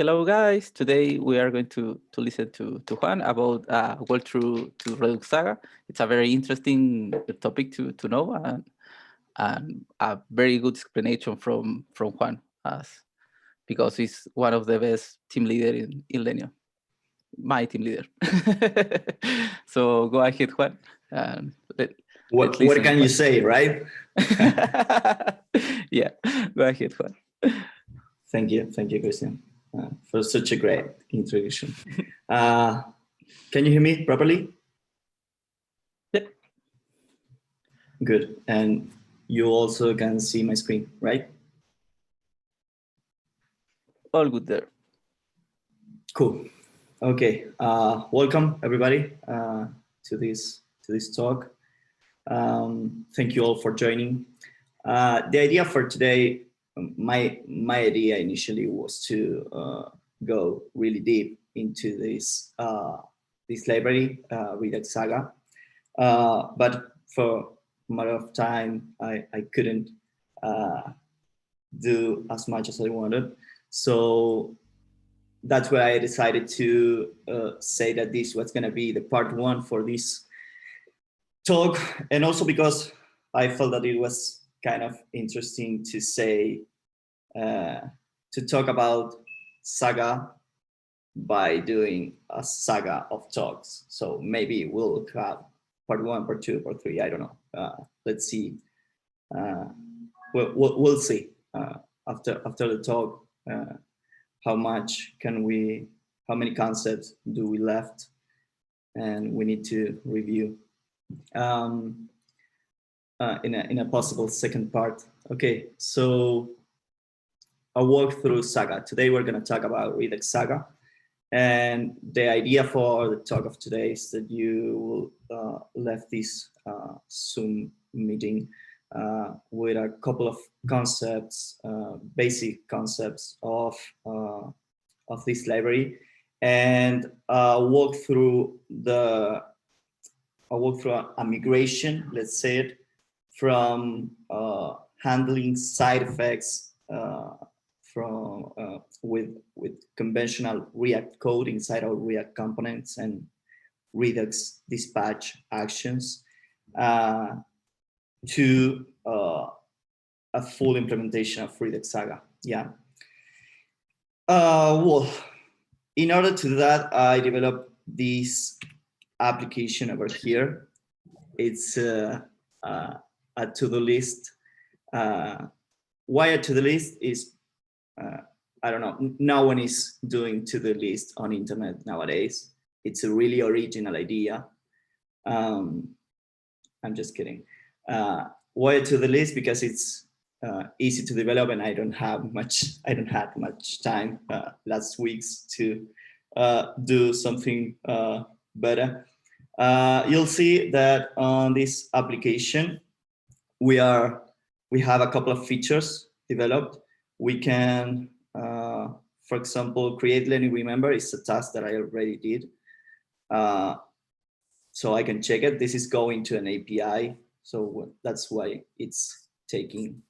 Hello, guys. Today we are going to listen to Juan about walkthrough to redux-saga. It's a very interesting topic to know and a very good explanation from Juan, because he's one of the best team leader in Lenio, my team leader. So go ahead, Juan. And what can you say, right? Yeah, go ahead, Juan. Thank you, Christian, for such a great introduction. Can you hear me properly? Yep. Good, and you also can see my screen, right? All good there. Cool. Okay. Welcome everybody to this talk. Thank you all for joining. The idea for today, my idea initially was to go really deep into this library, redux-saga, but for a matter of time, I couldn't do as much as I wanted. So that's why I decided to say that this was going to be the part one for this talk, and also because I felt that it was kind of interesting to say, to talk about Saga by doing a saga of talks. So maybe we'll have part one, part two, part three, I don't know. Let's see. We'll see after the talk. How many concepts do we left and we need to review in a possible second part. Okay, so a walk through Saga. Today we're going to talk about redux-saga, and the idea for the talk of today is that you left this Zoom meeting with a couple of concepts, basic concepts of this library, and walk through a migration, let's say it, from handling side effects with conventional React code inside our React components and Redux dispatch actions to a full implementation of redux-saga. Yeah. Well, in order to do that, I developed this application over here. It's a to-do list. Why a to-do list is, I don't know, no one is doing to-do list on internet nowadays. It's a really original idea. I'm just kidding. Why a to-do list? Because it's easy to develop, and I don't have much time last weeks to do something better. You'll see that on this application we have a couple of features developed. We can, for example, create learning remember. It's a task that I already did, so I can check it. This is going to an API, so that's why it's taking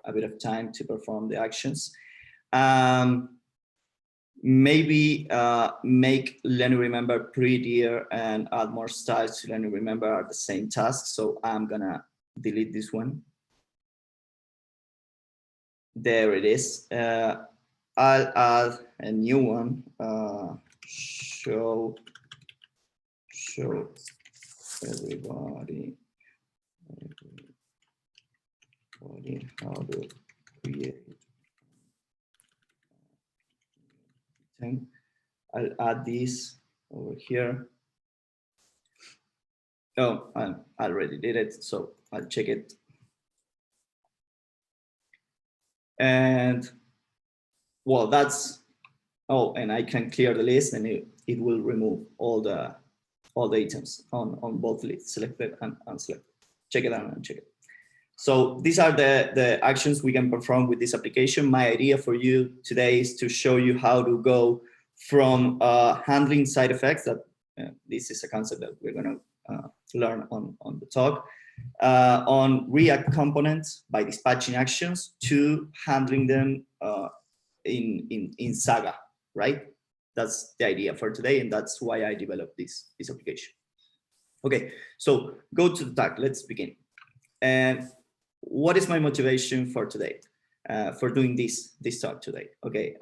a bit of time to perform the actions. Maybe make learning remember prettier and add more styles to learning remember are the same task. So I'm gonna delete this one. There it is. I'll add a new one. Show everybody how to create. I'll add this over here. Oh, I already did it, so I'll check it. And well, that's, oh, and I can clear the list, and it will remove all the items on both lists, selected and unselected. Check it out and check it. So these are the actions we can perform with this application. My idea for you today is to show you how to go from handling side effects, that this is a concept that we're going to learn on the talk, on React components by dispatching actions, to handling them in Saga, right? That's the idea for today, and that's why I developed this application. Okay, so go to the talk. Let's begin. And what is my motivation for today, for doing this talk today? Okay,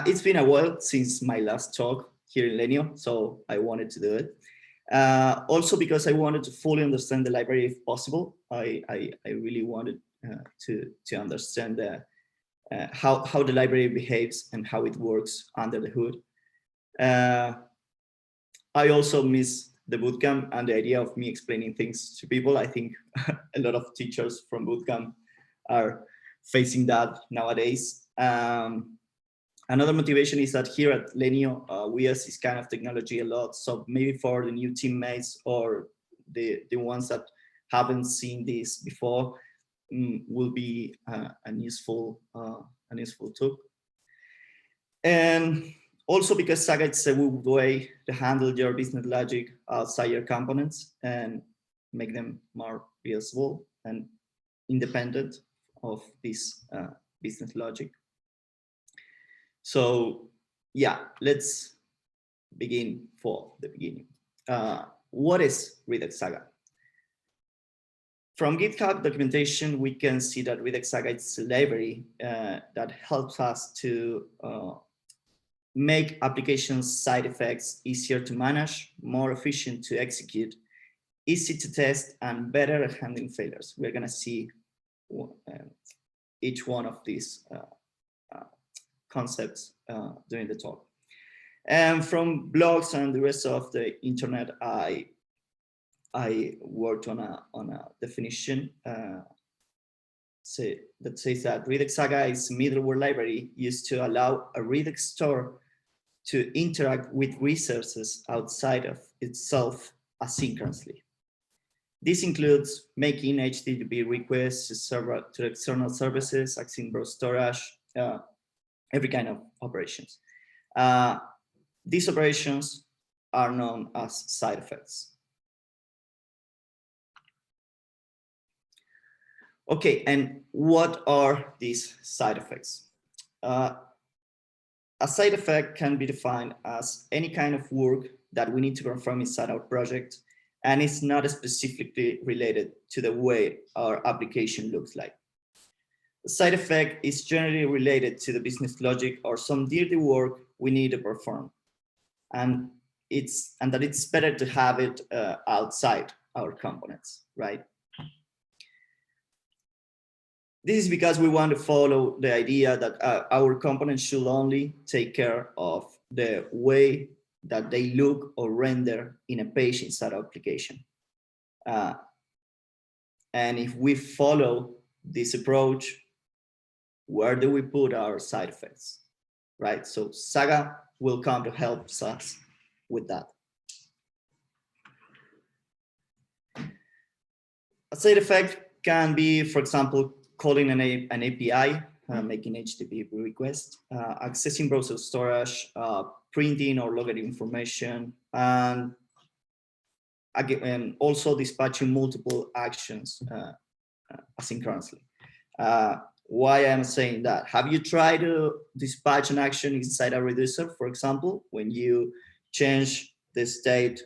it's been a while since my last talk here in Lenio, so I wanted to do it. Also because I wanted to fully understand the library if possible. I really wanted to understand how the library behaves and how it works under the hood. I also miss the bootcamp and the idea of me explaining things to people. I think a lot of teachers from bootcamp are facing that nowadays. Another motivation is that here at Lenio, we use this kind of technology a lot. So maybe for the new teammates or the ones that haven't seen this before, will be an useful tool. And also because Saga is a good way to handle your business logic outside your components and make them more reusable and independent of this business logic. So yeah, let's begin for the beginning. What is redux-saga? From GitHub documentation, we can see that redux-saga is a library that helps us to make application side effects easier to manage, more efficient to execute, easy to test, and better at handling failures. We're gonna see each one of these concepts during the talk. And from blogs and the rest of the internet, I worked on a definition that says that redux-saga is a middleware library used to allow a Redux store to interact with resources outside of itself asynchronously. This includes making HTTP requests to external services, accessing browser storage, every kind of operations. These operations are known as side effects. Okay, and what are these side effects? A side effect can be defined as any kind of work that we need to perform inside our project, and it's not specifically related to the way our application looks like. The side effect is generally related to the business logic or some dirty work we need to perform, and that it's better to have it outside our components, right? This is because we want to follow the idea that our components should only take care of the way that they look or render in a page inside our application. And if we follow this approach, where do we put our side effects, right? So Saga will come to help us with that. A side effect can be, for example, calling an API, making HTTP request, accessing browser storage, printing or logging information, and also dispatching multiple actions asynchronously. Why I'm saying that? Have you tried to dispatch an action inside a reducer, for example, when you change the state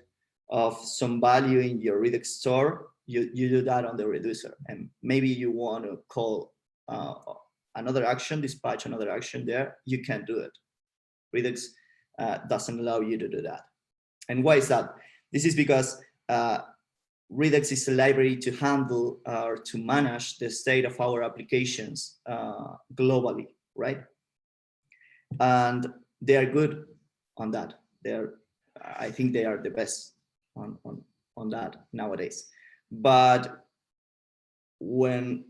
of some value in your Redux store? You do that on the reducer, and maybe you want to call another action, dispatch another action there. You can't do it. Redux doesn't allow you to do that. And why is that? This is because Redux is a library to handle or to manage the state of our applications globally, right? And they are good on that. I think they are the best on that nowadays. But when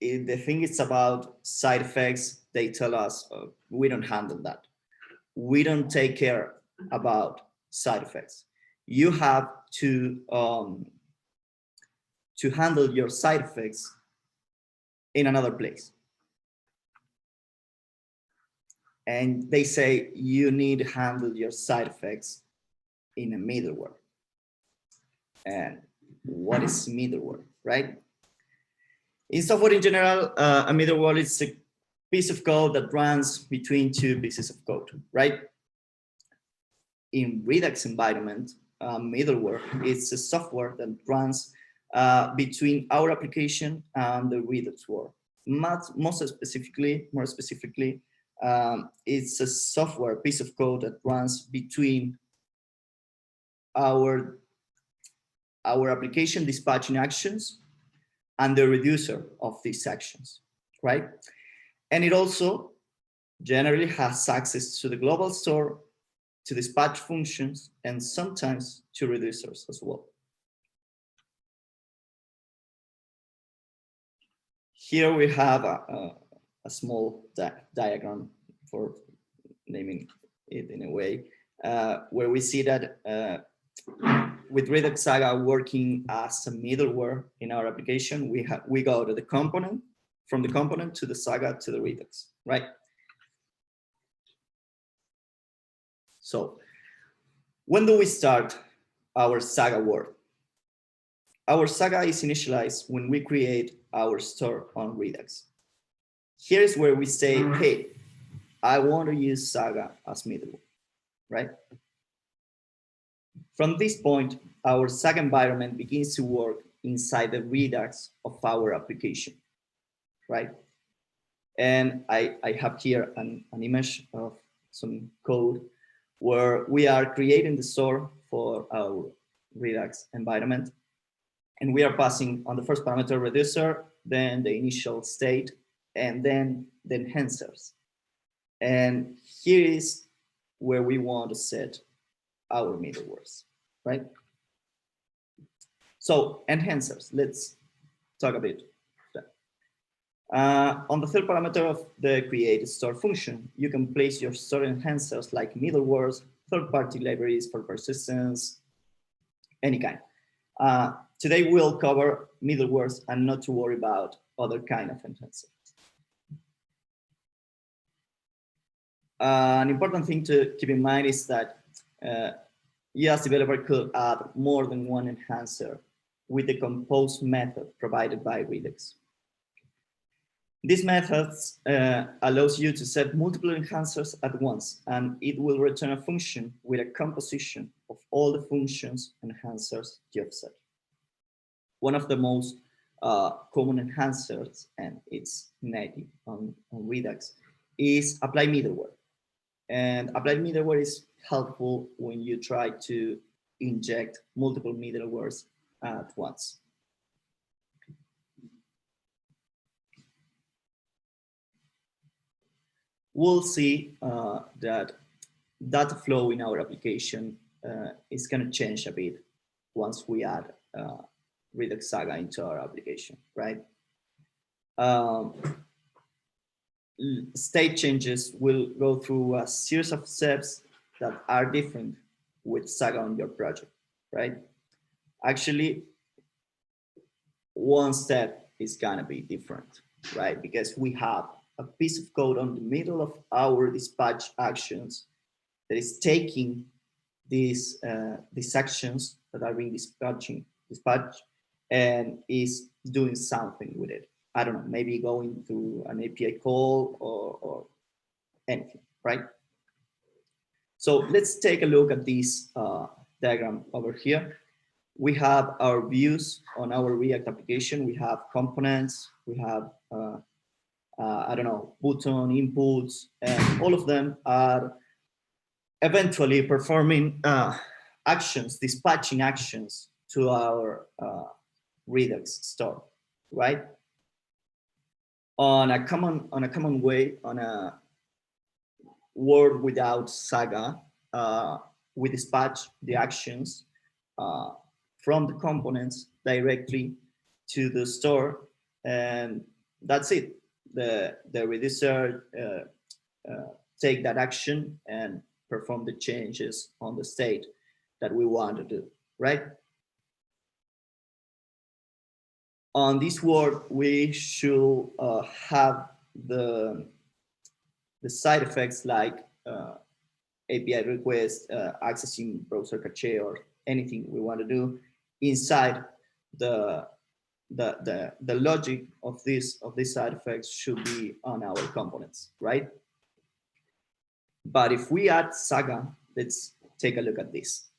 the thing is about side effects, they tell us we don't handle that. We don't take care about side effects. You have to handle your side effects in another place. And they say you need to handle your side effects in a middleware. And what is middleware, right? In software in general, a middleware is piece of code that runs between two pieces of code, right? In Redux environment, middleware is a software that runs between our application and the Redux world. More specifically, it's a software piece of code that runs between our application dispatching actions and the reducer of these actions, right? And it also generally has access to the global store, to dispatch functions, and sometimes to reducers as well. Here we have a small diagram for naming it in a way, where we see that with redux-saga working as a middleware in our application, we go to the component, from the component to the Saga to the Redux, right? So when do we start our Saga world? Our Saga is initialized when we create our store on Redux. Here's where we say, hey, I want to use Saga as middleware, right? From this point, our Saga environment begins to work inside the Redux of our application, right? And I have here an image of some code where we are creating the store for our Redux environment. And we are passing on the first parameter reducer, then the initial state, and then the enhancers. And here is where we want to set our middlewares, right? So enhancers, let's talk a bit. On the third parameter of the create store function, you can place your store enhancers like middlewares, third-party libraries for persistence, any kind. Today we'll cover middlewares and not to worry about other kind of enhancers. An important thing to keep in mind is that you as developer could add more than one enhancer with the compose method provided by Redux. This method allows you to set multiple enhancers at once, and it will return a function with a composition of all the functions enhancers you've set. One of the most common enhancers, and it's native on Redux, is apply middleware. And apply middleware is helpful when you try to inject multiple middlewares at once. We'll see that data flow in our application is going to change a bit once we add redux-saga into our application, right? State changes will go through a series of steps that are different with Saga on your project, right? Actually, one step is gonna be different, right? Because we have a piece of code on the middle of our dispatch actions that is taking these actions that are being dispatched and is doing something with it. I don't know, maybe going through an API call or anything, right? So let's take a look at this diagram over here. We have our views on our React application. We have components, we have, I don't know, button inputs, and all of them are eventually performing actions, dispatching actions to our Redux store, right? On a common way, on a world without Saga, we dispatch the actions from the components directly to the store, and that's it. The reducer take that action and perform the changes on the state that we want to do, right? On this world, we should have the side effects like API request, accessing browser cache, or anything we want to do inside the the logic of these side effects should be on our components, right? But if we add Saga, let's take a look at this.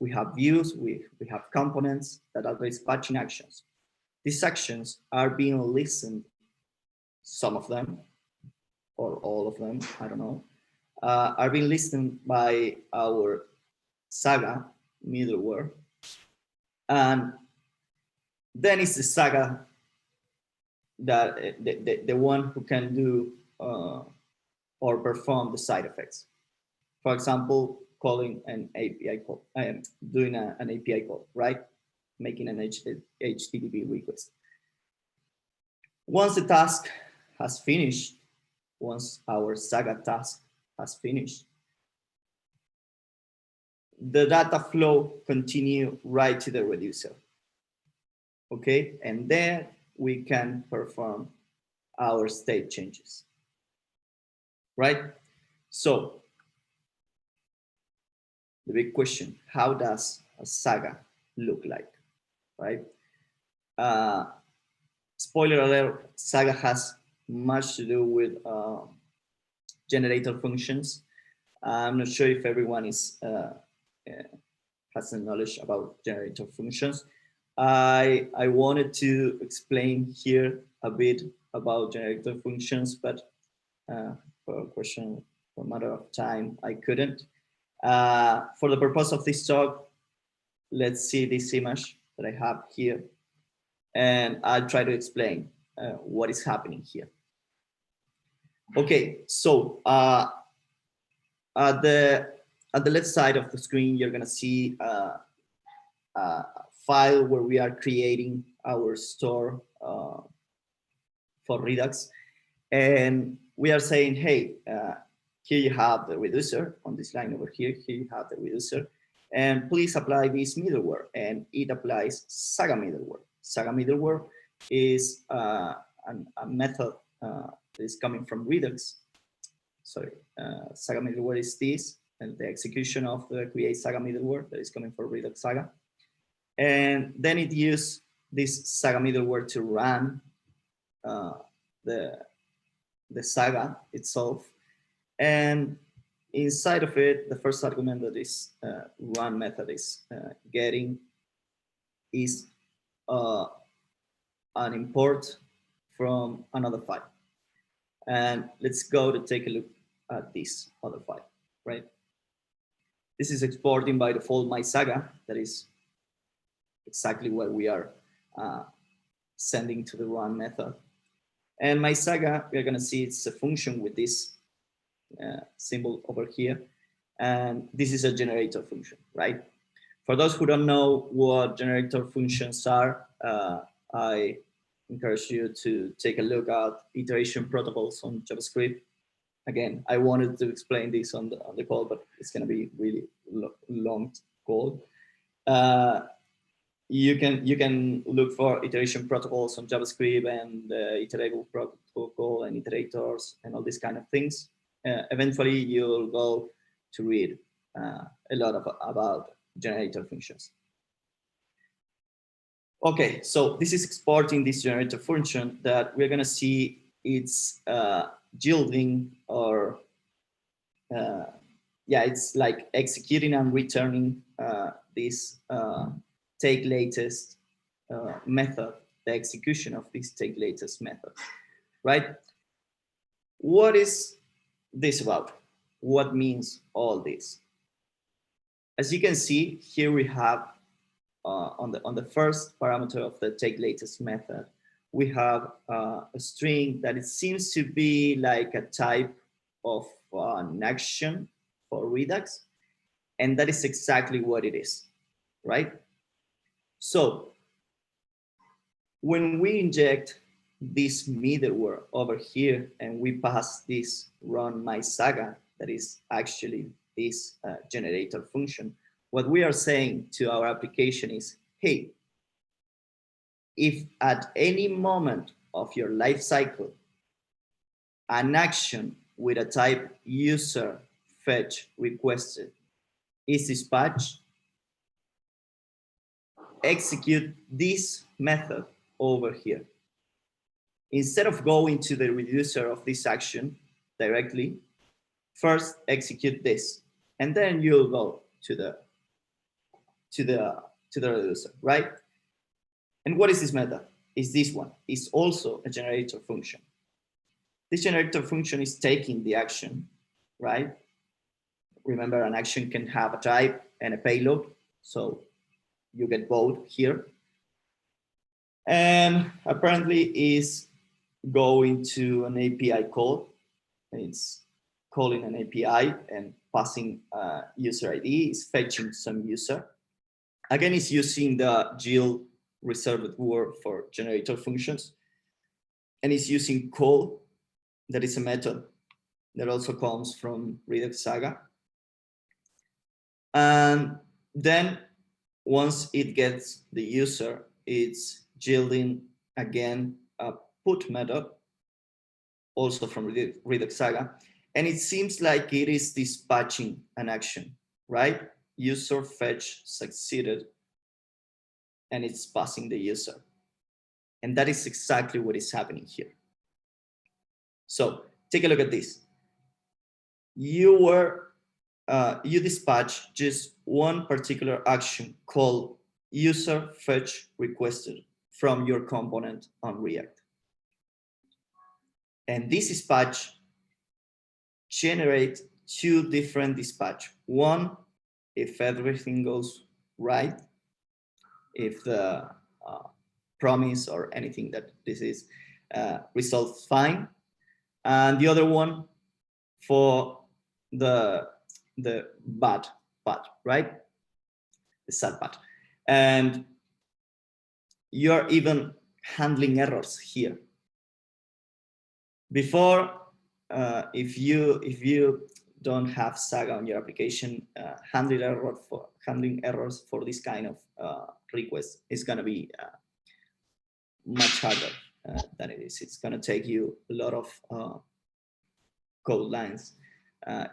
We have views, we have components that are dispatching actions. These actions are being listened, some of them, or all of them, I don't know, are being listened by our Saga middleware. And then it's the Saga that the one who can do or perform the side effects. For example, calling an API call, doing an API call, right? Making an HTTP request. Once the task has finished, once our Saga task has finished, the data flow continue right to the reducer. Okay, and then we can perform our state changes, right? So the big question, how does a Saga look like, right? Spoiler alert, Saga has much to do with generator functions. I'm not sure if everyone has the knowledge about generator functions. I wanted to explain here a bit about generator functions, but for a matter of time, I couldn't. For the purpose of this talk, let's see this image that I have here, and I'll try to explain what is happening here. Okay, so at the left side of the screen, you're gonna see a file where we are creating our store for Redux, and we are saying, hey, here you have the reducer on this line over here. Here you have the reducer, and please apply this middleware, and it applies Saga middleware. Saga middleware is a method that is coming from Redux. Sorry, Saga middleware is this, and the execution of the create Saga middleware that is coming from redux-saga. And then it uses this Saga middleware to run the Saga itself. And inside of it, the first argument that is run method is getting is an import from another file. And let's go to take a look at this other file, right? This is exporting by default my Saga. That is exactly what we are sending to the run method. And my Saga, we're gonna see it's a function with this symbol over here. And this is a generator function, right? For those who don't know what generator functions are, I encourage you to take a look at iteration protocols on JavaScript. Again, I wanted to explain this on the call, but it's going to be really long call. You can look for iteration protocols on JavaScript and iterable protocol and iterators and all these kind of things. Eventually, you'll go to read a lot about generator functions. Okay, so this is exporting this generator function that we're going to see it's yielding or it's like executing and returning this take latest method, the execution of this take latest method, right? What is this about? What means all this? As you can see, here we have on the first parameter of the take latest method, we have a string that it seems to be like a type of an action for Redux, and that is exactly what it is, right? So when we inject this middleware over here and we pass this run my Saga, that is actually this generator function, what we are saying to our application is, hey, if at any moment of your life cycle, an action with a type user fetch requested is dispatched, execute this method over here. Instead of going to the reducer of this action directly, first execute this, and then you'll go to the reducer, right? And what is this method? Is this one? It's also a generator function. This generator function is taking the action, right? Remember, an action can have a type and a payload, so you get both here. And apparently is going to an API call. It's calling an API and passing user ID, is fetching some user. Again, it's using the GIL reserved word for generator functions. And it's using call, that is a method that also comes from redux-saga. And then once it gets the user, it's yielding again a put method, also from redux-saga. And it seems like it is dispatching an action, right? User fetch succeeded, and it's passing the user. And that is exactly what is happening here. So take a look at this. You dispatch just one particular action called user fetch requested from your component on React. And this dispatch generates two different dispatch. One, if everything goes right, if the promise or anything that this is results fine, and the other one for the bad part, right? The sad part. And you're even handling errors here. Before, if you don't have Saga on your application, handling errors for this kind of request is going to be much harder than it is. It's going to take you a lot of code lines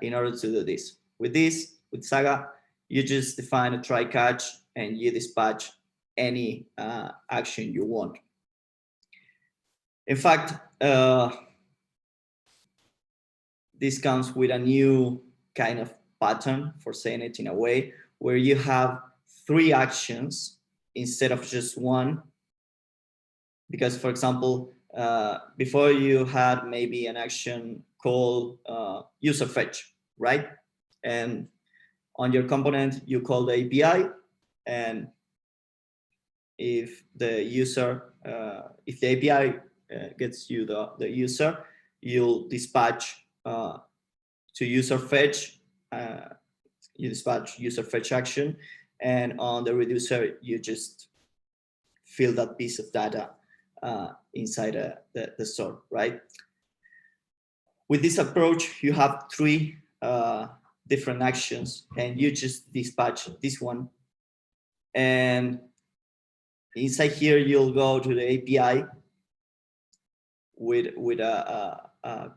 in order to do this. With Saga, you just define a try catch and you dispatch any action you want. In fact, this comes with a new kind of pattern, for saying it in a way, where you have 3 actions instead of just one. Because, for example, before you had maybe an action called user fetch, right? And on your component, you call the API, and if the user, if the API gets you the user, you'll dispatch to user fetch, you dispatch user fetch action, and on the reducer, you just fill that piece of data inside the store, right? With this approach, you have 3 different actions, and you just dispatch this one. And inside here, you'll go to the API with a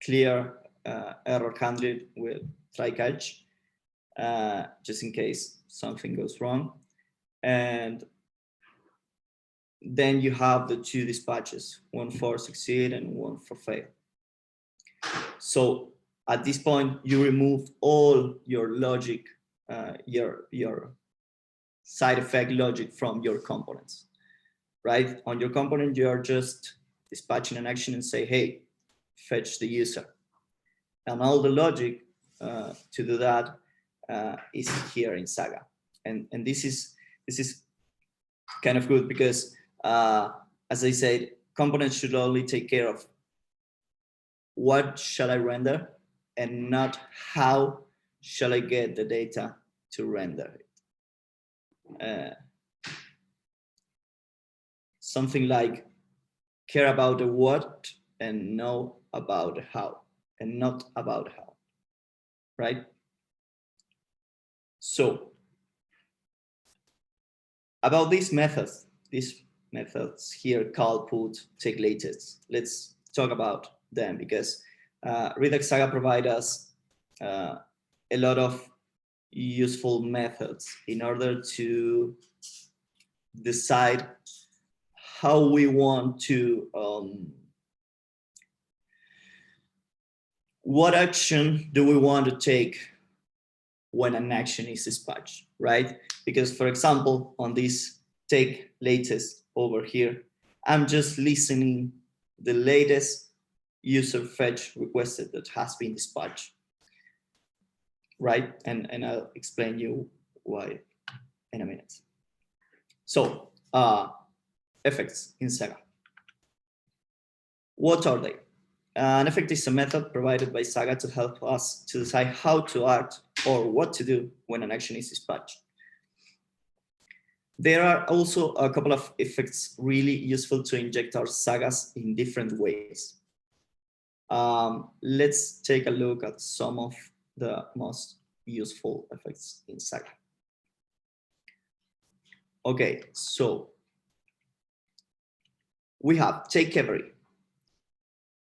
clear error handled with try catch, just in case something goes wrong. And then you have the 2 dispatches, one for succeed and one for fail. So at this point, you remove all your logic, your side effect logic from your components, right? On your component, you are just dispatching an action and say, hey, fetch the user. And all the logic to do that is here in Saga. And this is kind of good because, as I said, components should only take care of what shall I render and not how shall I get the data to render it. Something like care about the what and know about the how, and not about how, right? So about these methods here, call, put, take latest, let's talk about them, because redux-saga provides us a lot of useful methods in order to decide how we want to, what action do we want to take when an action is dispatched, right? Because for example, on this take latest over here, I'm just listening the latest user fetch requested that has been dispatched, right? And I'll explain you why in a minute. So effects in Saga. What are they? An effect is a method provided by Saga to help us to decide how to act or what to do when an action is dispatched. There are also a couple of effects really useful to inject our sagas in different ways. Let's take a look at some of the most useful effects in Saga. Okay, so we have Takeover.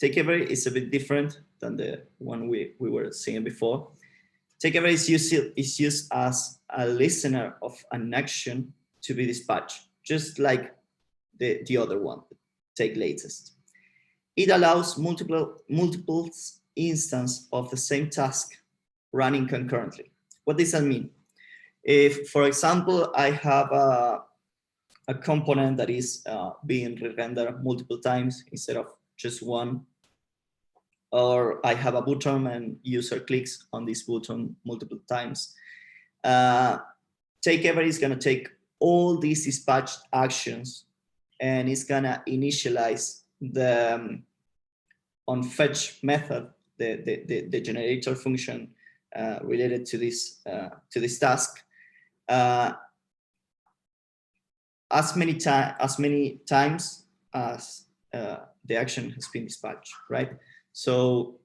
Takeover is a bit different than the one we were seeing before. Takeover is used as a listener of an action to be dispatched, just like the other one, take latest. It allows multiple instances of the same task running concurrently. What does that mean? If, for example, I have a component that is being re-rendered multiple times instead of just one, or I have a button and user clicks on this button multiple times, Takeover is going to take all these dispatched actions and it's going to initialize the onFetch method, the generator function related to this task, as many times as the action has been dispatched, right? So,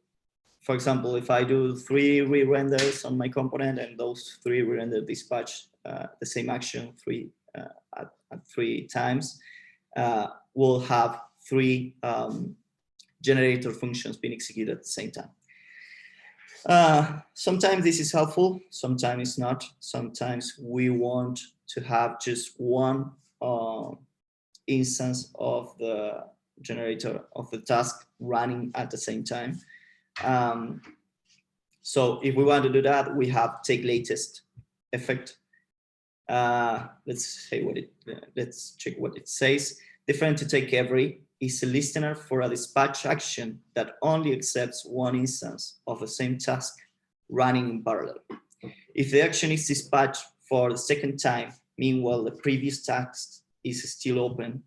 for example, if I do 3 re-renders on my component and those 3 re-render dispatch the same action at 3 times, we'll have 3 generator functions being executed at the same time. Sometimes this is helpful, sometimes it's not. Sometimes we want to have just one instance of the generator of the task running at the same time. So if we want to do that, we have take latest effect. Let's check what it says. Different to Takeover is a listener for a dispatch action that only accepts one instance of the same task running in parallel. If the action is dispatched for the second time, meanwhile the previous task is still open,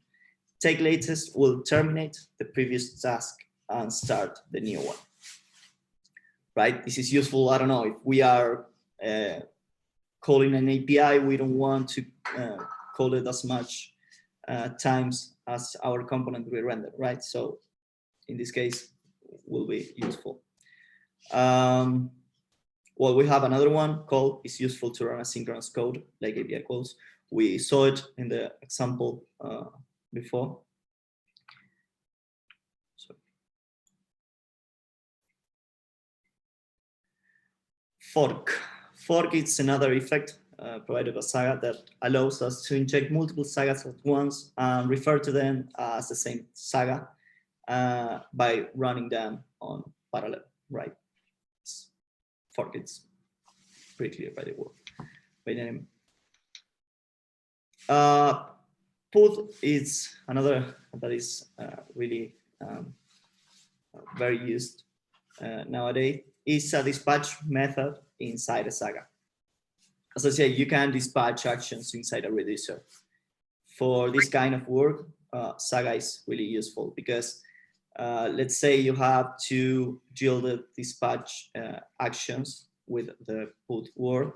take latest will terminate the previous task and start the new one. Right? This is useful. I don't know if we are calling an API, we don't want to call it as much times as our component will render, right? So in this case, will be useful. Well, we have another one called is useful to run asynchronous code like API calls. We saw it in the example before. So, fork is another effect provided by Saga that allows us to inject multiple sagas at once and refer to them as the same saga by running them on parallel, right? Fork is pretty clear by the word. By the name. Put is another that is really very used nowadays. It's a dispatch method inside a Saga. As I said, you can dispatch actions inside a reducer. For this kind of work, Saga is really useful because let's say you have to yield dispatch actions with the put word.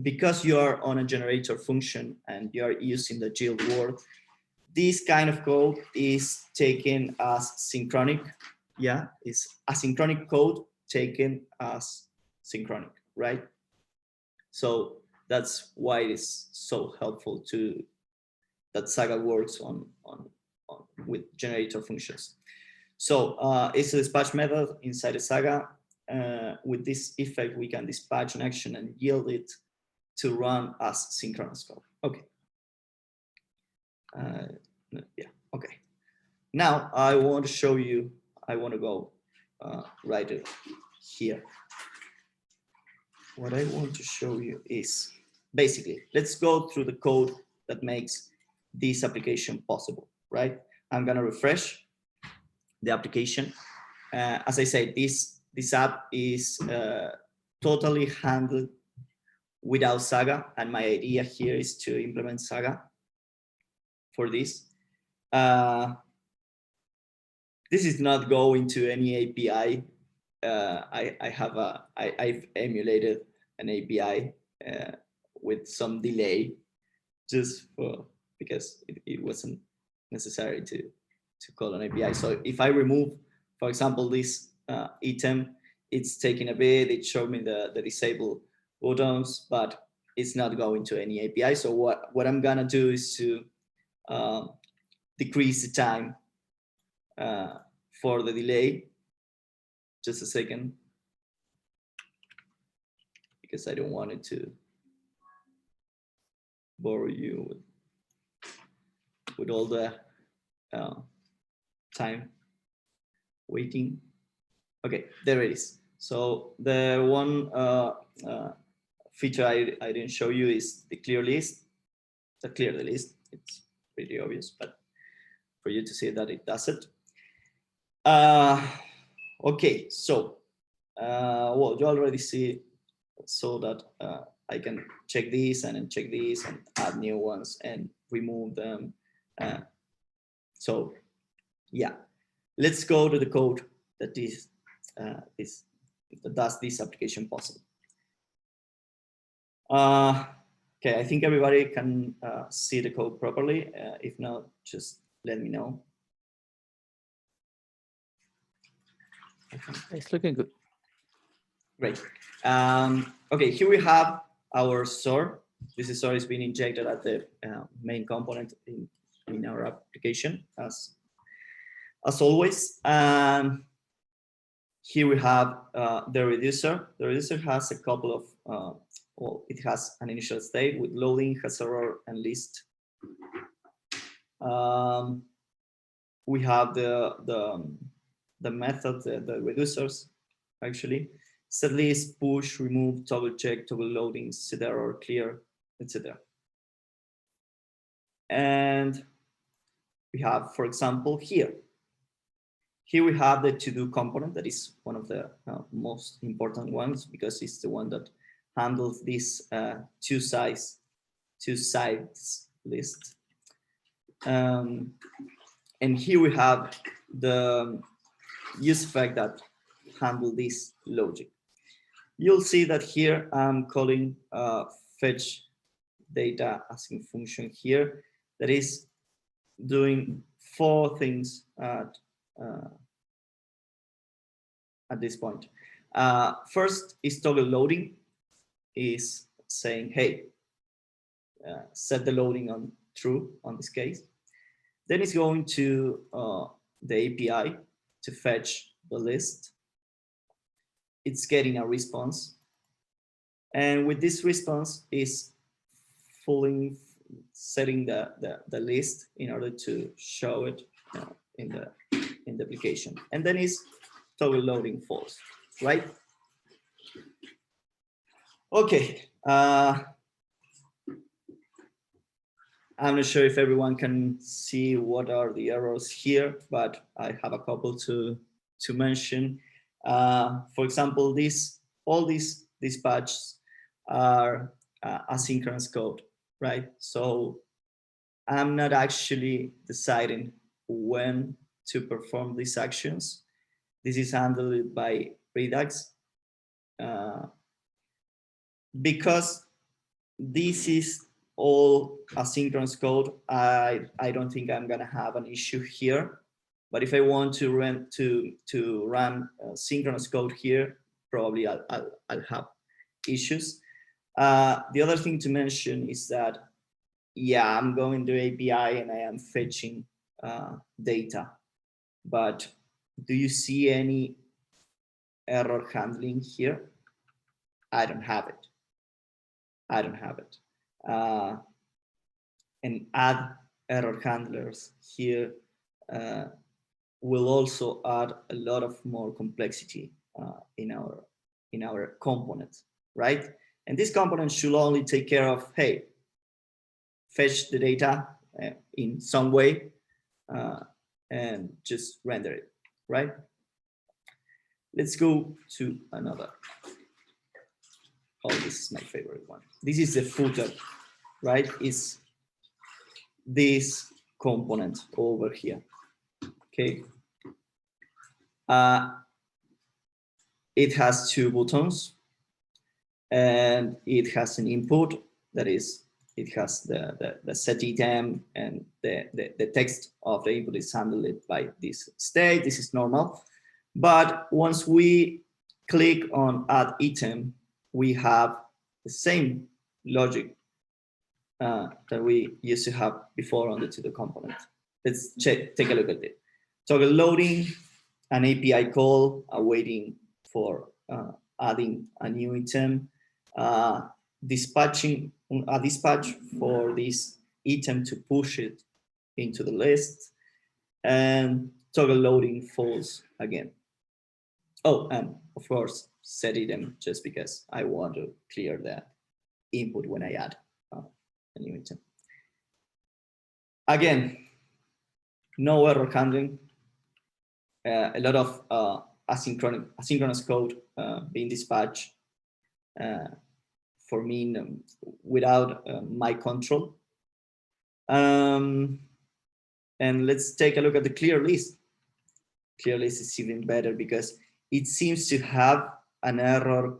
Because you are on a generator function and you are using the yield word, this kind of code is taken as synchronic. Yeah, it's asynchronic code taken as synchronic, right? So that's why it is so helpful that Saga works on with generator functions. So it's a dispatch method inside a Saga. With this effect, we can dispatch an action and yield it to run as synchronous code. Okay. Yeah, okay. Now I want to show you, I want to go right here. What I want to show you is basically, let's go through the code that makes this application possible, right? I'm gonna refresh the application. As I said, this app is totally handled without Saga, and my idea here is to implement Saga for this. This is not going to any API. I've emulated an API with some delay, just because it wasn't necessary to call an API. So if I remove, for example, this item, it's taking a bit. It showed me the disable buttons, but it's not going to any API. So what I'm gonna do is to decrease the time for the delay. Just a second, because I don't want it to bore you with all the time waiting. Okay, there it is. So the one feature I didn't show you is the clear list. To clear the list, it's pretty obvious, but for you to see that it does it. Okay, so well, you already saw that I can check this and then check this and add new ones and remove them. So yeah, let's go to the code that does this application possible. Okay, I think everybody can see the code properly. If not, just let me know. It's looking good. Great. Okay, here we have our store. This store is being injected at the main component in our application, as always. Here we have the reducer. The reducer has a couple of, well, it has an initial state with loading, has error, and list. We have the method, the reducers, actually. Set list, push, remove, toggle check, toggle loading, set error, clear, etc. And we have, for example, here we have the to-do component. That is one of the most important ones, because it's the one that handles this two sides list. And here we have the use effect that handle this logic. You'll see that here I'm calling fetch data asking function here that is doing 4 things at this point. First is toggle loading, is saying, hey, set the loading on true on this case. Then it's going to the API to fetch the list. It's getting a response. And with this response is fully setting the list in order to show it in the application. And then is toggle loading false, right? Okay. I'm not sure if everyone can see what are the errors here, but I have a couple to mention. For example, all these patches are asynchronous code, right? So I'm not actually deciding when to perform these actions. This is handled by Redux. Because this is all asynchronous code, I don't think I'm gonna have an issue here. But if I want to run synchronous code here, probably I'll have issues. The other thing to mention is that, yeah, I'm going to API and I am fetching data, but do you see any error handling here? I don't have it. And add error handlers here will also add a lot of more complexity in our component, right? And this component should only take care of, hey, fetch the data in some way and just render it, right? Let's go to another. Oh, this is my favorite one. This is the footer, right? It's this component over here, okay? It has two buttons and it has an input that is, it has the set item, and the text of the input is handled by this state. This is normal. But once we click on add item, we have the same logic that we used to have before on the to the component. Let's take a look at it. Toggle loading, an API call, awaiting for adding a new item, dispatching a dispatch for this item to push it into the list, and toggle loading false again. Oh, and of course, set item, just because I want to clear that input when I add a new item. Again, no error handling. A lot of asynchronous code being dispatched for me without my control. And let's take a look at the clear list. Clear list is even better because it seems to have an error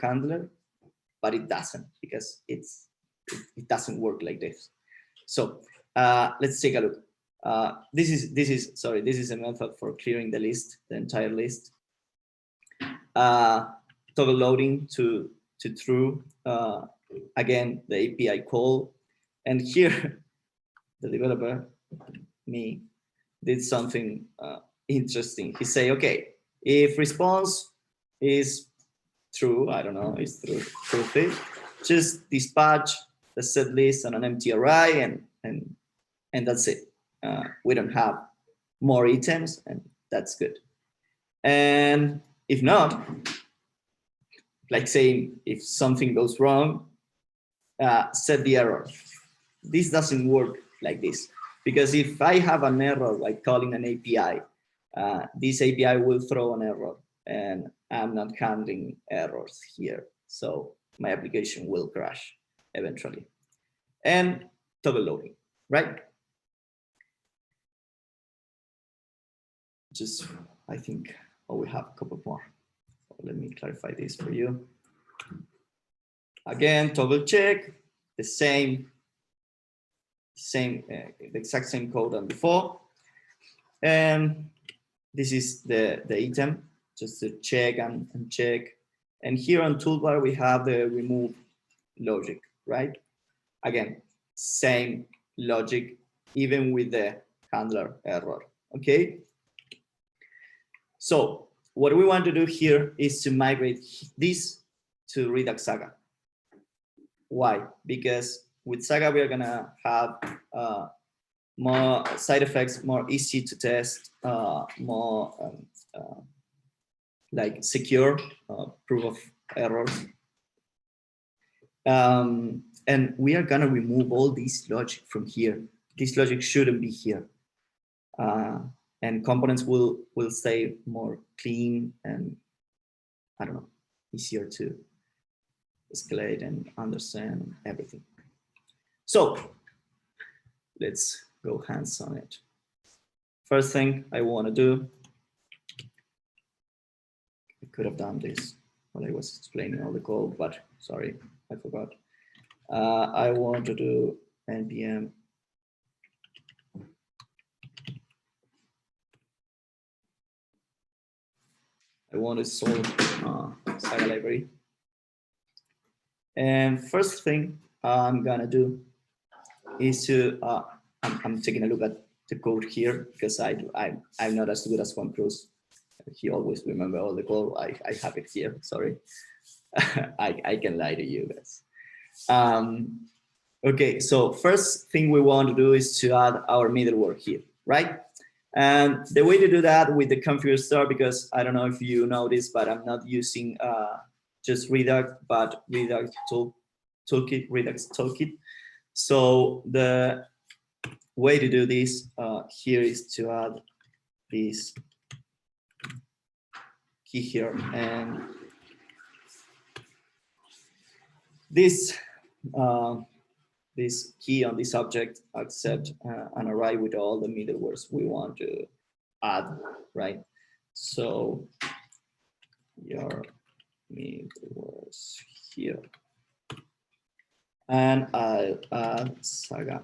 handler, but it doesn't, because it doesn't work like this. So let's take a look. This is a method for clearing the list, the entire list. Toggle loading to true. Again, the API call, and here the developer, me, did something interesting. He say, okay, if response is true, I don't know, it's true, just dispatch the set list on an empty array, and that's it. We don't have more items, and that's good. And if not, like saying if something goes wrong, set the error. This doesn't work like this, because if I have an error like calling an API, this API will throw an error, and I'm not handling errors here. So my application will crash eventually. And toggle loading, right? Just, I think, oh, we have a couple more. So let me clarify this for you. Again, toggle check, the exact same code than before. And this is the item, just to check and check. And here on toolbar, we have the remove logic, right? Again, same logic, even with the handler error, okay? So what we want to do here is to migrate this to redux-saga. Why? Because with Saga, we are gonna have more side effects, more easy to test, more like secure proof of errors. And we are gonna remove all this logic from here. This logic shouldn't be here. And components will stay more clean and, I don't know, easier to escalate and understand everything. So let's go hands on it. First thing I want to do, I could have done this while I was explaining all the code, but sorry, I forgot. I want to do npm I want to solve Saga library. And first thing I'm gonna do is to, I'm taking a look at the code here, because I'm not as good as Juan Cruz. He always remember all the code. I have it here, sorry. I can lie to you guys. Okay, so first thing we want to do is to add our middleware here, right? And the way to do that with the configure star, because I don't know if you know this, but I'm not using just Redux, but Redux toolkit, Redux toolkit. So the way to do this here is to add this key here, and this this key on this object accept an array with all the middlewares we want to add, right? So your middlewares here, and I'll add Saga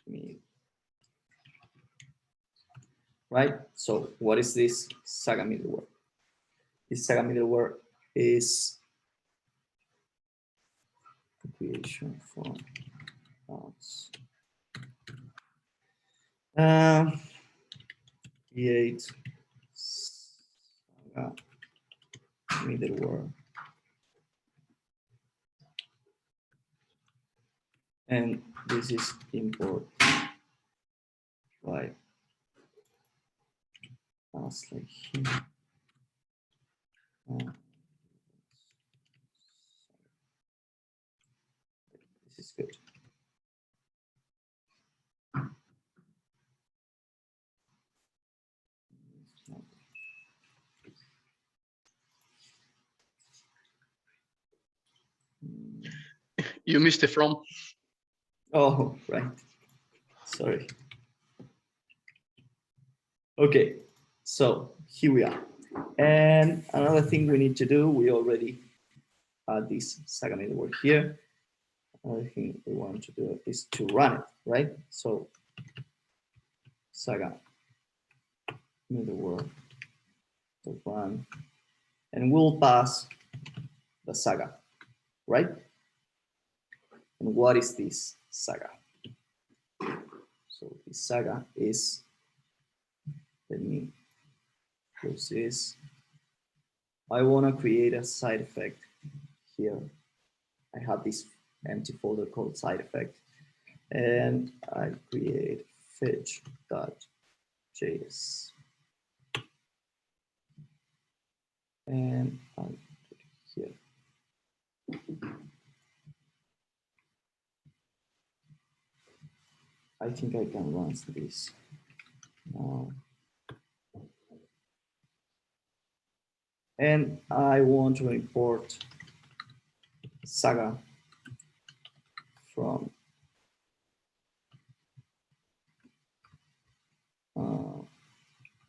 mid, right? So what is this Saga middleware? This Saga middleware is creation from create Saga middleware, and this is import by like here. This is good. You missed the from. Oh, right. Sorry. Okay, so here we are. And another thing we need to do, we already had this Saga middleware here. Another thing we want to do is to run it, right? So Saga middleware to run, and we'll pass the Saga, right? And what is this Saga? So this Saga is, let me close this. I want to create a side effect here. I have this empty folder called side effect, and I create fetch.js, and I'll put it here. I think I can run this now. And I want to import Saga from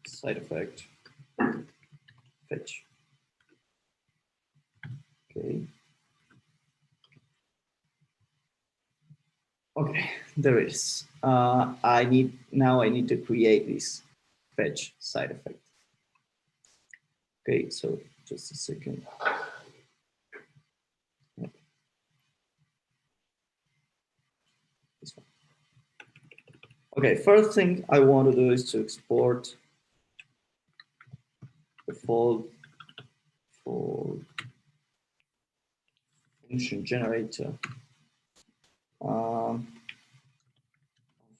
side effect fetch. Okay. Okay, there it is. I need to create this fetch side effect. Okay, so just a second. This one. Okay, first thing I want to do is to export the fold function generator.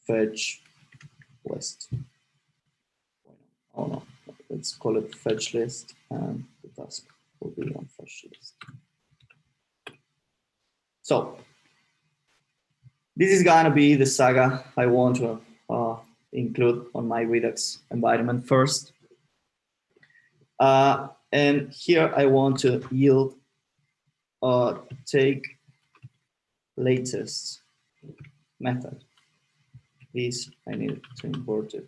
Fetch list. Oh no, let's call it fetch list, and the task will be on fetch list. So this is gonna be the Saga I want to include on my Redux environment first. And here I want to yield take latest method. This I need to import it.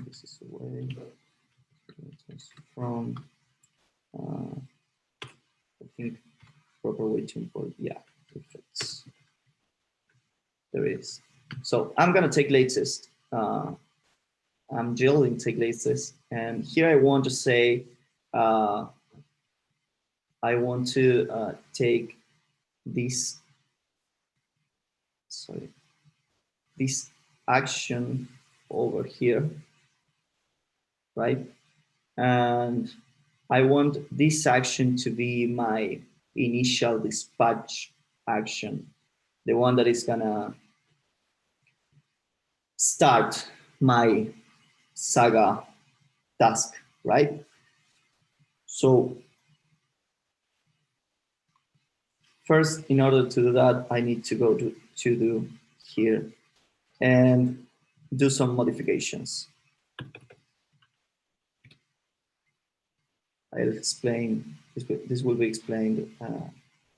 This is the way from I think proper way to import. Yeah, if it's there is. So I'm gonna take latest. I'm yielding take latest, and here I want to say I want to take this. Sorry, this action over here, right? And I want this action to be my initial dispatch action, the one that is gonna start my Saga task, right? So first, in order to do that, I need to go to do here and do some modifications. I'll explain, this will be explained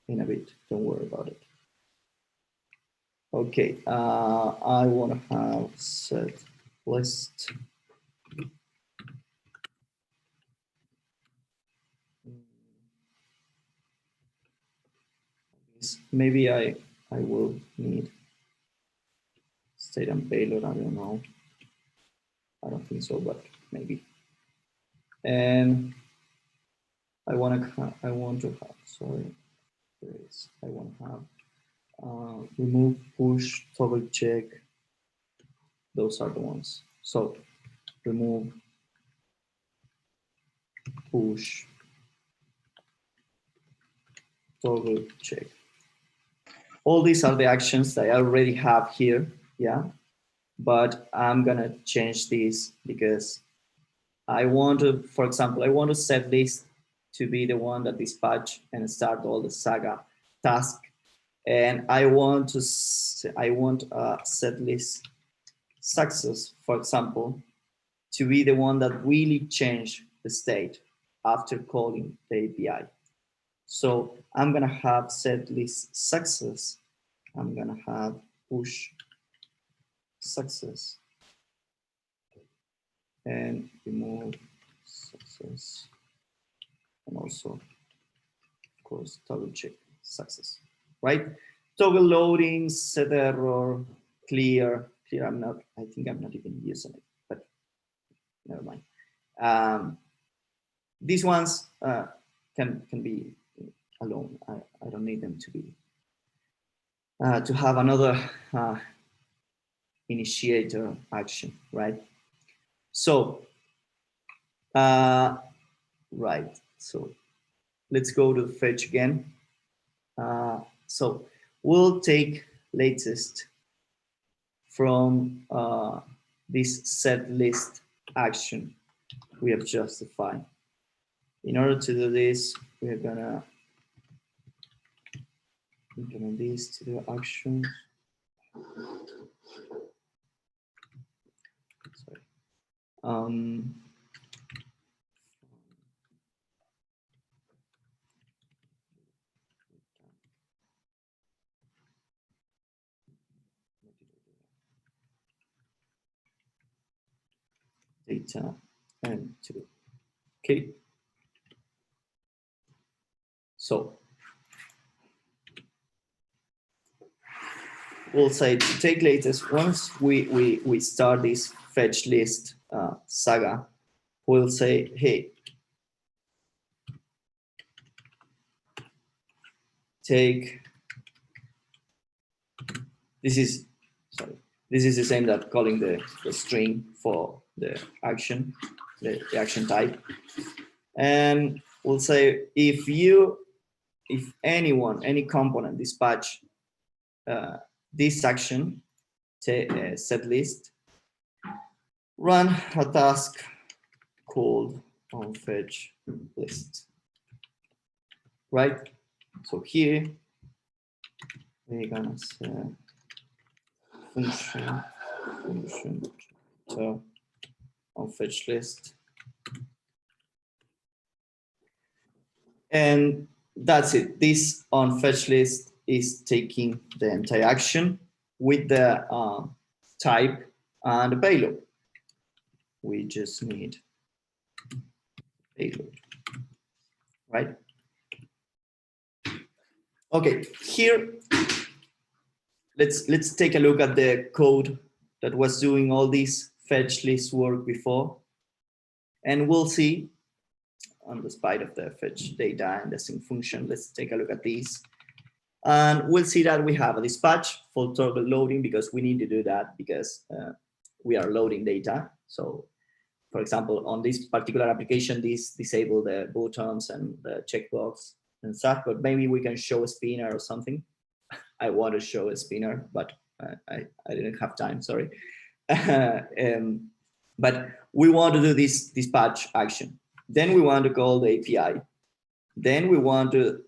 in a bit, don't worry about it. Okay, I want to have set list. Maybe I will need state and payload, I don't know. I don't think so, but maybe. And I want to have, sorry, I want to have remove, push, toggle check. Those are the ones. So remove, push, toggle check. All these are the actions that I already have here, yeah. But I'm gonna change these because I want to, for example, I want to set this to be the one that dispatch and start all the Saga task. And I want to set list success, for example, to be the one that really change the state after calling the API. So I'm gonna have set list success. I'm gonna have push success and remove success, and also, of course, toggle check success, right? Toggle loading, set error, clear. I'm not, I think I'm not even using it, but never mind. These ones can be alone. I don't need them to be to have another initiator action, right? So right, so let's go to the fetch again. So we'll take latest from this set list action we have just defined. In order to do this, we're gonna implement these to the actions. Sorry. Data and to, okay. So we'll say to take latest. Once we start this fetch list Saga, we'll say, hey, take, this is the same that calling the string for the action, the action type. And we'll say, if anyone, any component dispatch this action, set list, run a task called on fetch list, right? So here we're gonna say function so on fetch list, and that's it. This on fetch list is taking the entire action with the type and the payload. We just need payload, right? Okay, here let's take a look at the code that was doing all this fetch list work before, and we'll see on the spite of the fetch data and the sync function. Let's take a look at these. And we'll see that we have a dispatch for toggle loading because we need to do that because we are loading data. So for example, on this particular application, this disable the buttons and the checkbox and stuff, but maybe we can show a spinner or something. I want to show a spinner, but I didn't have time, sorry. But we want to do this dispatch action. Then we want to call the API. Then we want to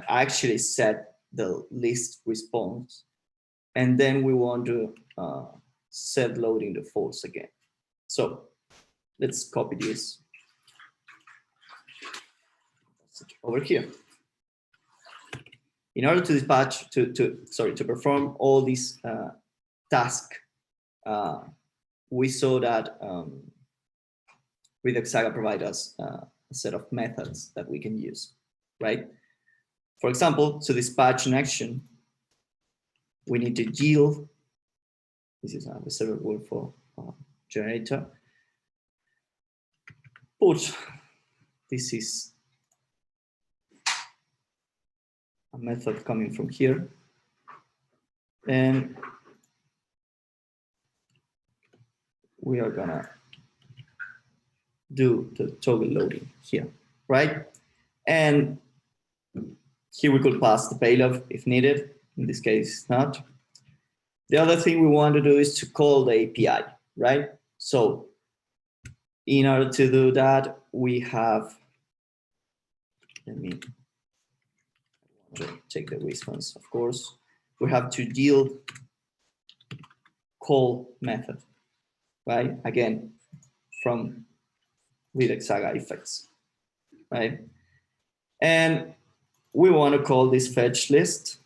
actually set the list response. And then we want to set loading to false again. So let's copy this over here. In order to dispatch, to perform all these tasks, we saw that redux-saga provides us a set of methods that we can use, right? For example, to dispatch an action, we need to yield. This is a reserved word for generator. Put, this is a method coming from here. And we are gonna do the toggle loading here, right? And here we could pass the payload if needed. In this case, not. The other thing we want to do is to call the API, right? So in order to do that, we have, let me take the response, of course. We have to yield call method, right? Again, from redux-saga effects, right? And we want to call this fetch list.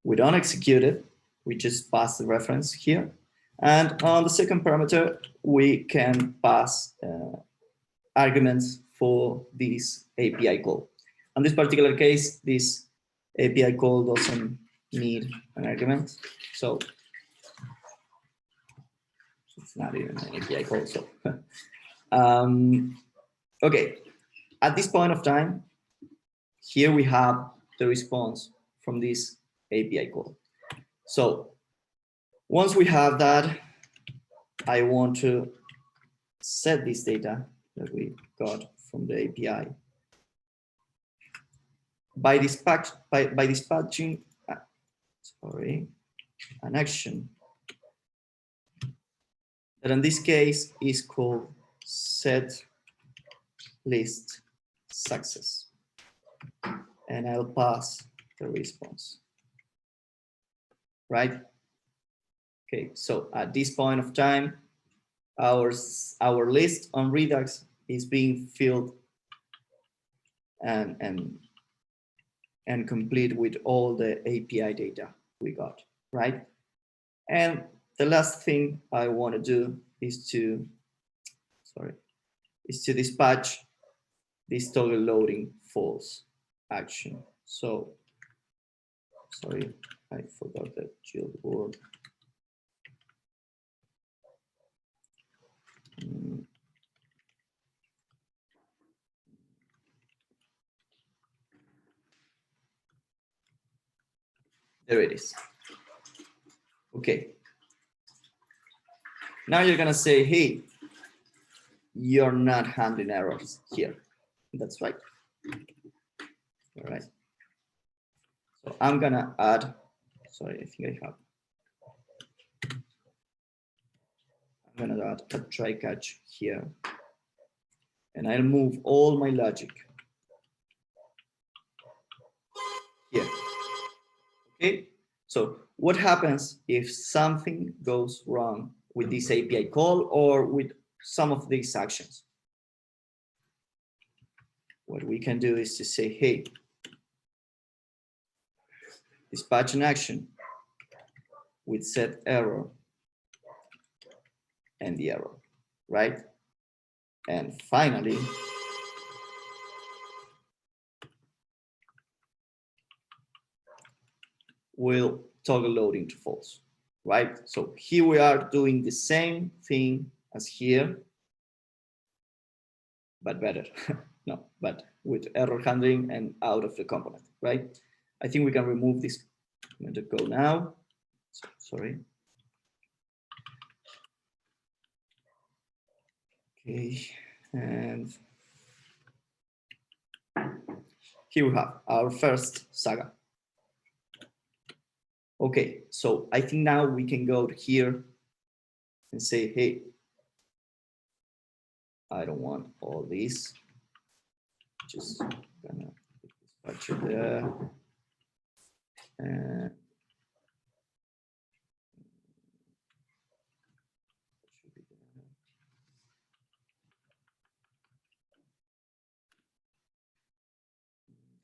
We don't execute it. We just pass the reference here. And on the second parameter, we can pass arguments for this API call. In this particular case, this API call doesn't need an argument. So it's not even an API call. So okay, at this point of time, here we have the response from this API call. So once we have that, I want to set this data that we got from the API by dispatching an action that in this case is called set list success, and I'll pass the response, right? Okay, so at this point of time, our list on Redux is being filled and complete with all the API data we got, right? And the last thing I want to do is to dispatch this toggle loading false action. So, sorry, I forgot the yield word. There it is. Okay. Now you're gonna say, hey, you're not handling errors here. That's right. All right. So I'm gonna add, sorry, I think I have. I'm gonna add a try catch here. And I'll move all my logic here. Okay, so what happens if something goes wrong with this API call or with some of these actions? What we can do is to say, hey, dispatch an action with set error and the error, right? And finally, we'll toggle loading to false, right? So here we are doing the same thing as here, but better. No, but with error handling and out of the component, right? I think we can remove this. I'm going to go now. Sorry. Okay, and Here we have our first saga. Okay, so I think now we can go to here and say, hey, I don't want all these. Just gonna put this patch there. And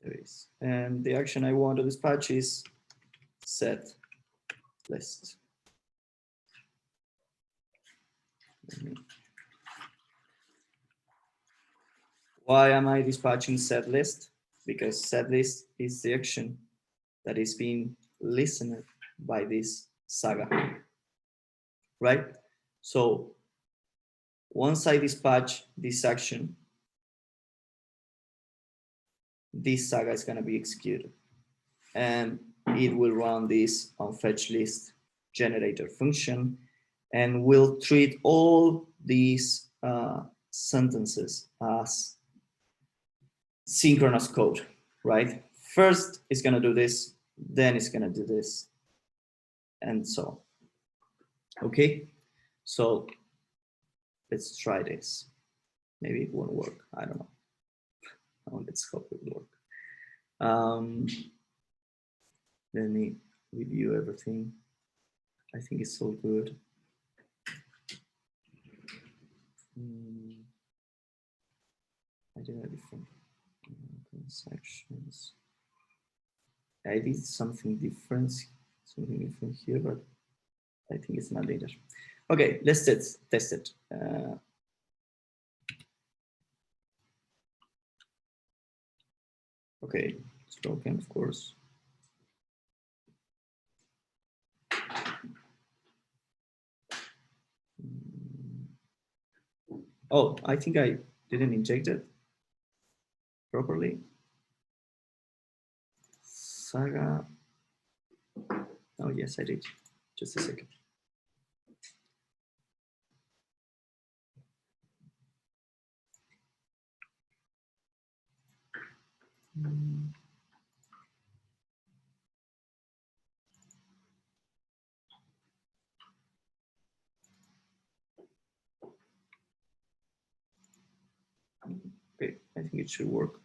there is. And the action I want to dispatch is set list. Why am I dispatching set list? Because set list is the action that is being listened by this saga, right? So once I dispatch this action, this saga is going to be executed, and it will run this onFetchList generator function, and will treat all these sentences as synchronous code, right? First, it's going to do this, then it's going to do this, and so on. Okay, so let's try this. Maybe it won't work. I don't know. Oh, let's hope it will work. Let me review everything. I think it's all good. I did a different transactions. I did something different here, but I think it's not later. Okay, let's test it. Okay, it's broken, of course. Oh, I think I didn't inject it properly. Saga. Oh, yes, I did. Just a second. Okay, I think it should work.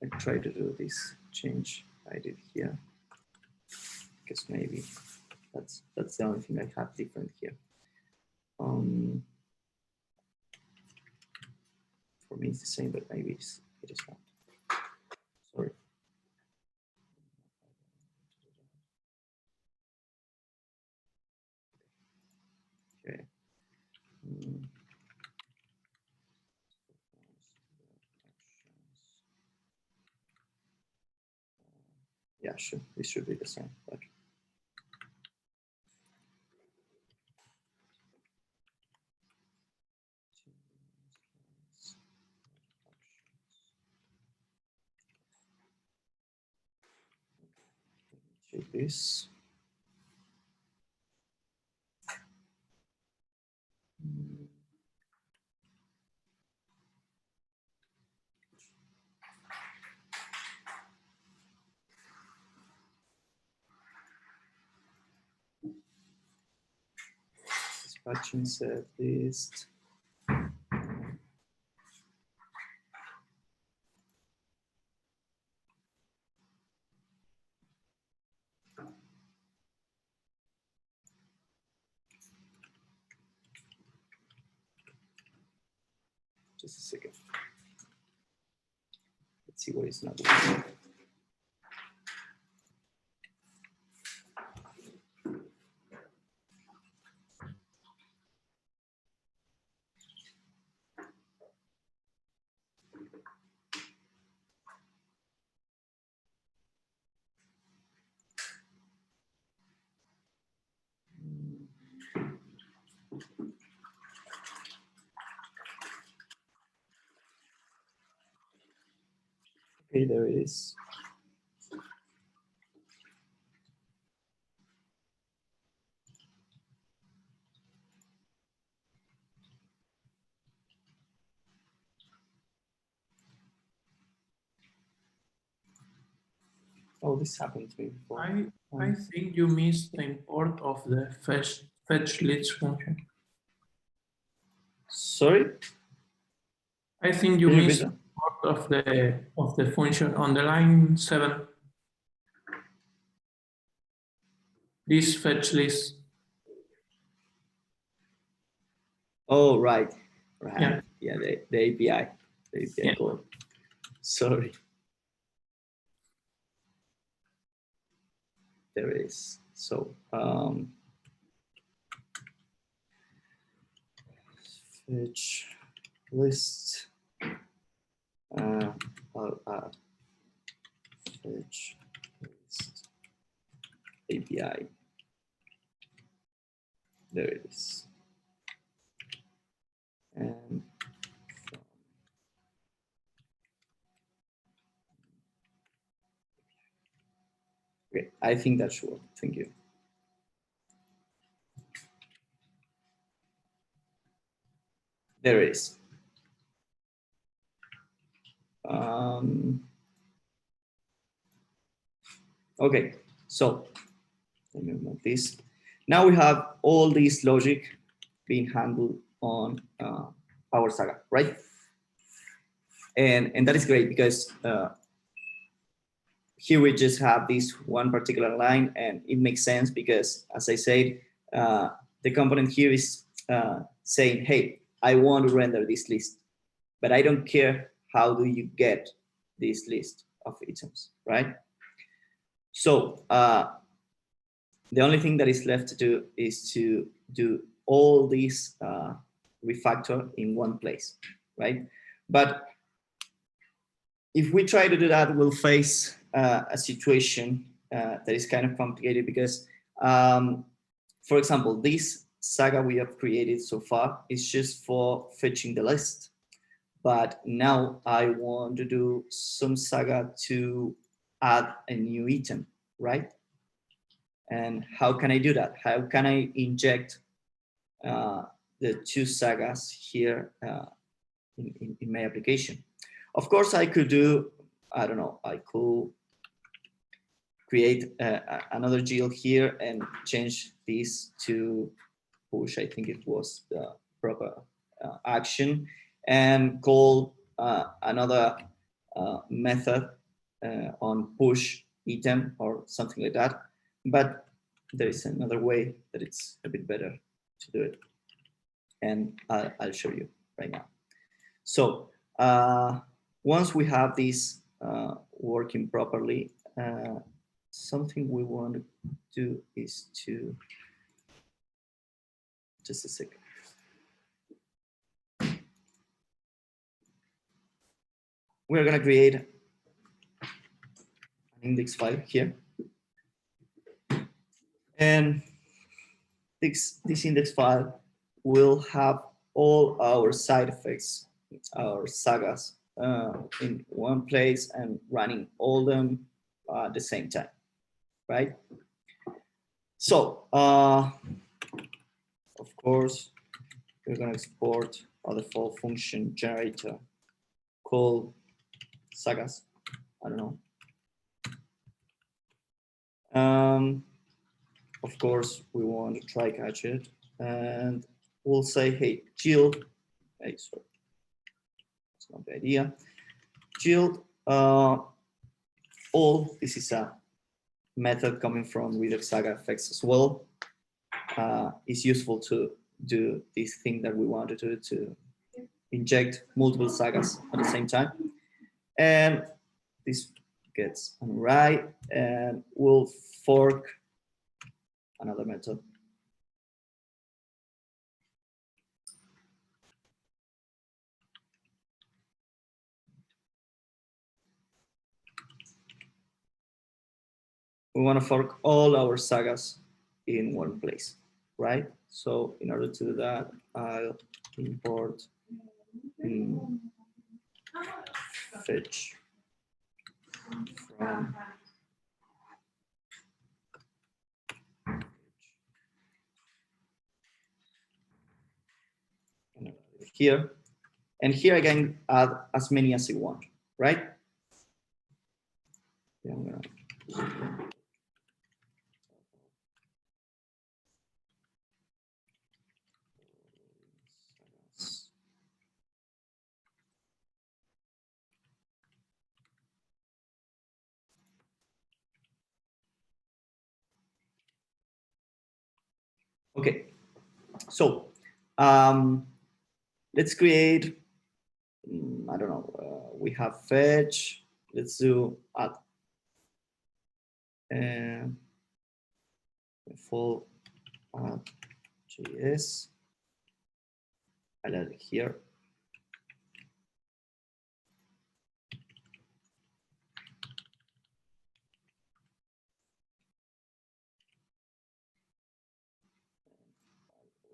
I try to do this change I did here, because maybe that's the only thing I have different here. For me it's the same, but maybe it is not. Sorry. Okay. Yeah, sure. This should be the same. But check this. Dispatching set list. Just a second. Let's see what is not working. Okay, there it is. Oh, this happened to me before. I think you missed the import of the fetch list function. Sorry? I think you Can you missed repeat the import of the function on the line 7. This fetch list. Oh, right. Yeah. Yeah, the API. The API Yeah. call. Sorry. There it is. So fetch list. I'll add fetch list API. There it is. And okay, I think that should work. Thank you. There it is. Okay, so let me remove this. Now we have all this logic being handled on our Saga, right? And that is great because here we just have this one particular line, and it makes sense because, as I said, the component here is saying, hey, I want to render this list, but I don't care how do you get this list of items, right? So the only thing that is left to do is to do all these refactor in one place, right? But if we try to do that, we'll face a situation that is kind of complicated because, for example, this Saga we have created so far is just for fetching the list. But now I want to do some Saga to add a new item, right? And how can I do that? How can I inject the two Sagas here in my application? Of course, I could do, I don't know, I could create another GL here and change this to push. I think it was the proper action, and call another method on push item or something like that. But there is another way that it's a bit better to do it, and I'll show you right now. So once we have this working properly, something we want to do is to, just a second. We're going to create an index file here. And this index file will have all our side effects, our sagas in one place and running all them at the same time, right? So, of course, we're going to export a default function generator called sagas. I don't know. Of course, we want to try catch it, and we'll say, hey, yield. Hey, sorry, that's not the idea. Yield all. This is a method coming from redux-saga effects as well. It's useful to do this thing that we want to do, to inject multiple sagas at the same time. And this gets on right, and we'll fork another method. We want to fork all our sagas in one place, right? So in order to do that, I'll import fetch from here. And here I can add as many as you want, right? Yeah, I'm gonna Okay, so let's create, I don't know, we have fetch, let's do add full add JS, I'll add it here.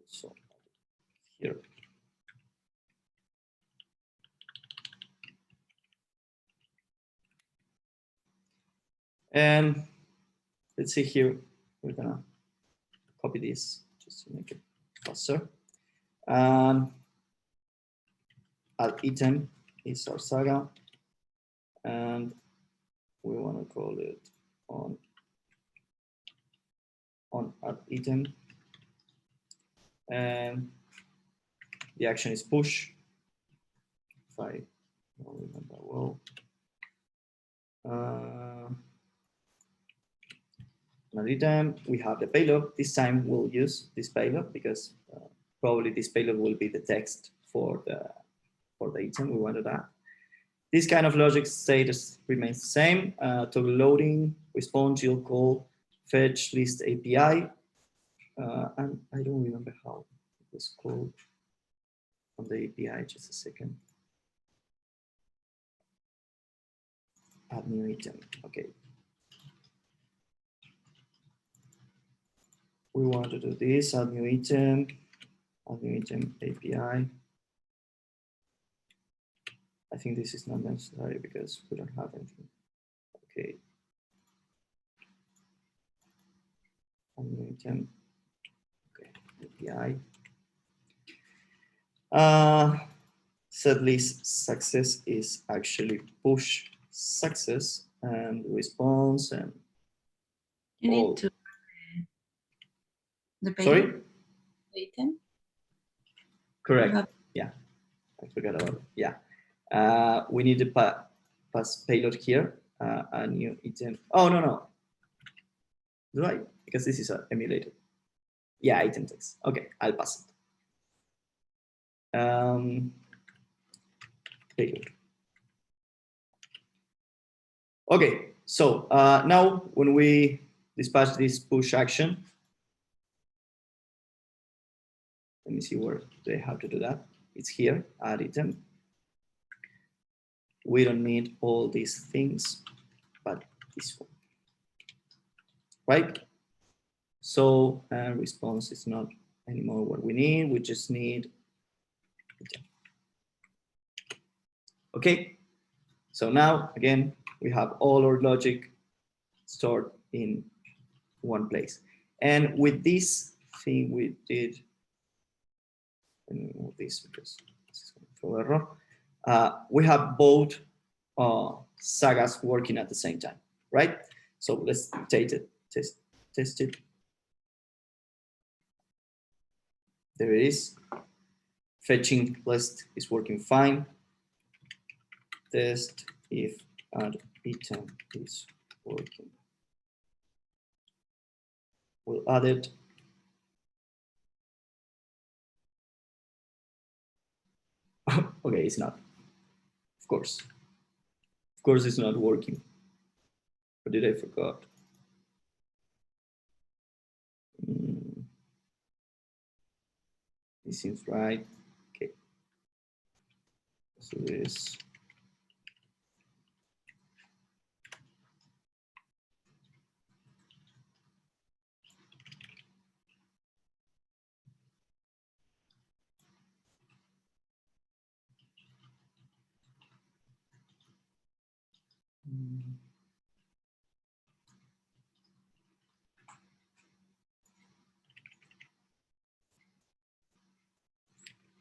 So here. And let's see here, we're gonna copy this just to make it faster. Add item is our saga, and we want to call it on add item, and the action is push. If I don't remember well. Another time we have the payload. This time we'll use this payload because probably this payload will be the text for the item we wanted to add. This kind of logic status remains the same. Toggle loading, response, yield call, fetch list API, and I don't remember how it was called on the API. Just a second. Add new item. Okay. We want to do this, add new item API. I think this is not necessary because we don't have anything. Okay. Add new item. Okay, API. Set list success is actually push success and response and You need to the payload. Sorry? Item. Correct. Yeah, I forgot about it. Yeah, we need to pass payload here. A new item. Oh no. Right, because this is emulated. Yeah, item text. Okay, I'll pass it. Payload. Okay, so now when we dispatch this push action, let me see where they have to do that. It's here, add item. We don't need all these things, but this one, right? So response is not anymore what we need. We just need item. Okay, so now again, we have all our logic stored in one place. And with this thing we did, let me move this because this is going to throw error. We have both sagas working at the same time, right? So let's test it. There it is. Fetching list is working fine. Test if add item is working. We'll add it. Okay, it's not. Of course it's not working. Or did I forgot? This seems right. Okay. So this.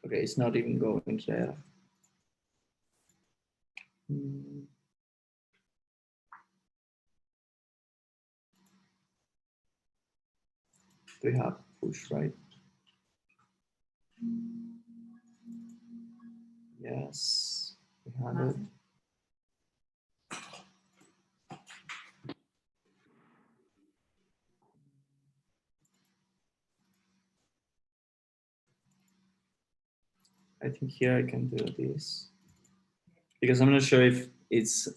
Okay, it's not even going there. we have push, right? Yes, we have it. I think here I can do this because I'm not sure if it's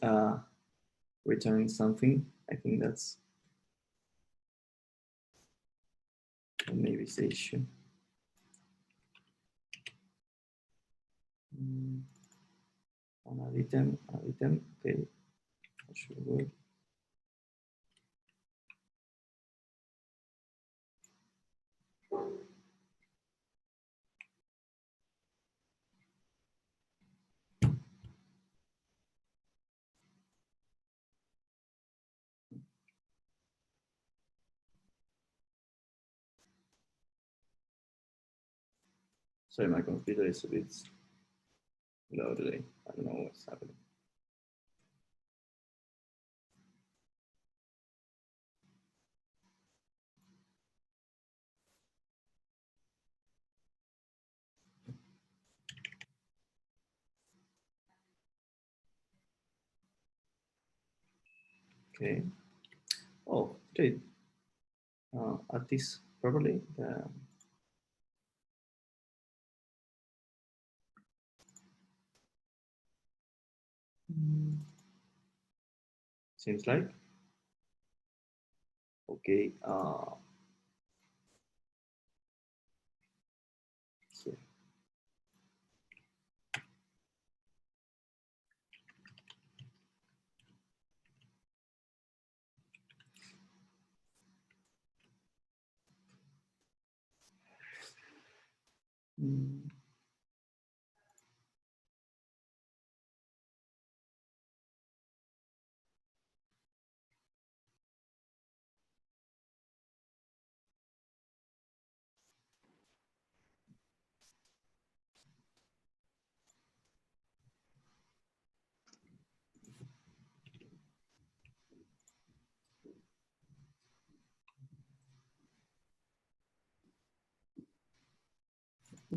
returning something. I think that's maybe it's the issue. An item, okay, that should work. Sorry, my computer is a bit slow today. I don't know what's happening. Okay. Oh, okay. At this properly. Seems like. Okay. Here.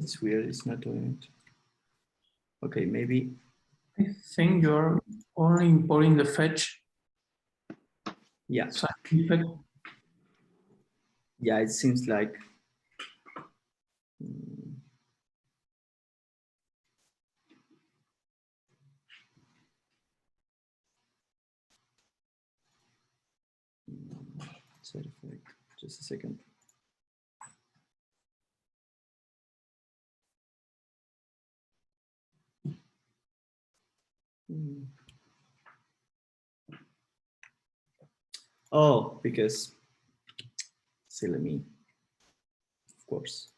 It's weird. It's not doing it. Okay, maybe. I think you're only importing the fetch Yeah. side effect. Yeah, it seems like. Side effect. Just a second. Oh, because silly me. Of course.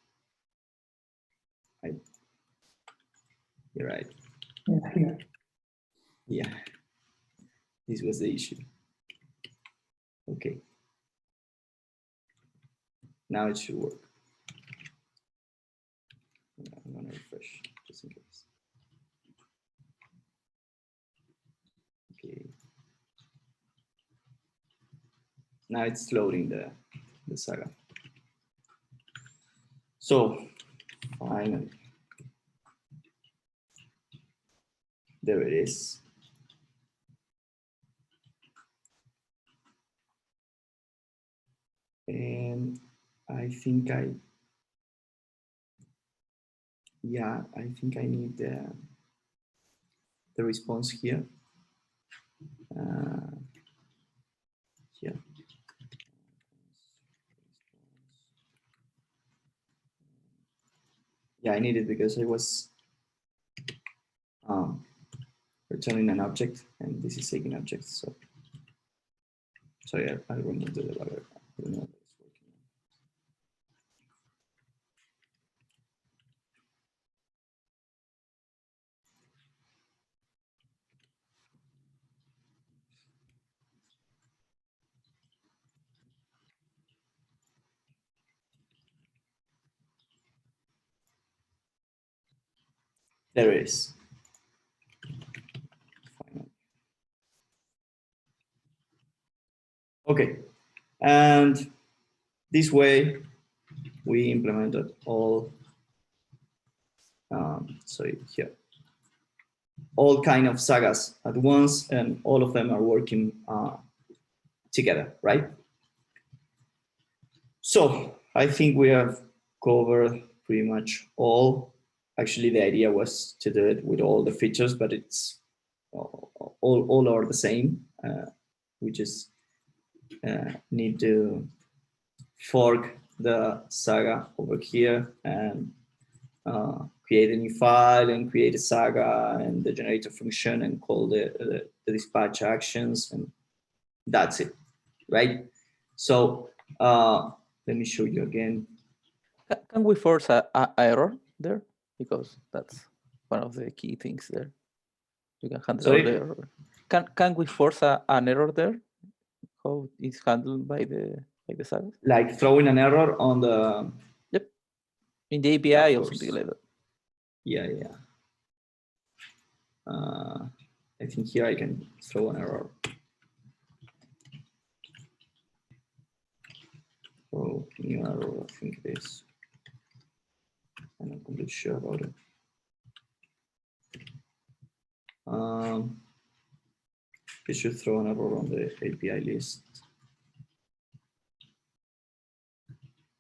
You're right. Yeah, here. Yeah. This was the issue. Okay. Now it should work. I'm gonna refresh just in case. Okay. Now it's loading the saga. So finally, there it is. And I think I think I need the response here. Here. Yeah, I need it because I was returning an object, and this is taking objects. So sorry, I removed the debugger. I don't know if it's working. There it is. Finally. Okay, and this way we implemented all, here, all kind of sagas at once, and all of them are working together, right? So I think we have covered pretty much all. Actually, the idea was to do it with all the features, but it's all are the same. We just need to fork the Saga over here and create a new file and create a Saga and the generator function and call the dispatch actions, and that's it, right? So let me show you again. Can we force a error there? Because that's one of the key things there. You can handle all the error. Can we force an error there? How it's handled by the Saga? Like throwing an error on the in the API or something like that. Yeah. I think here I can throw an error. Oh, new error, I think it is. I'm not completely sure about it. We should throw an error on the API list.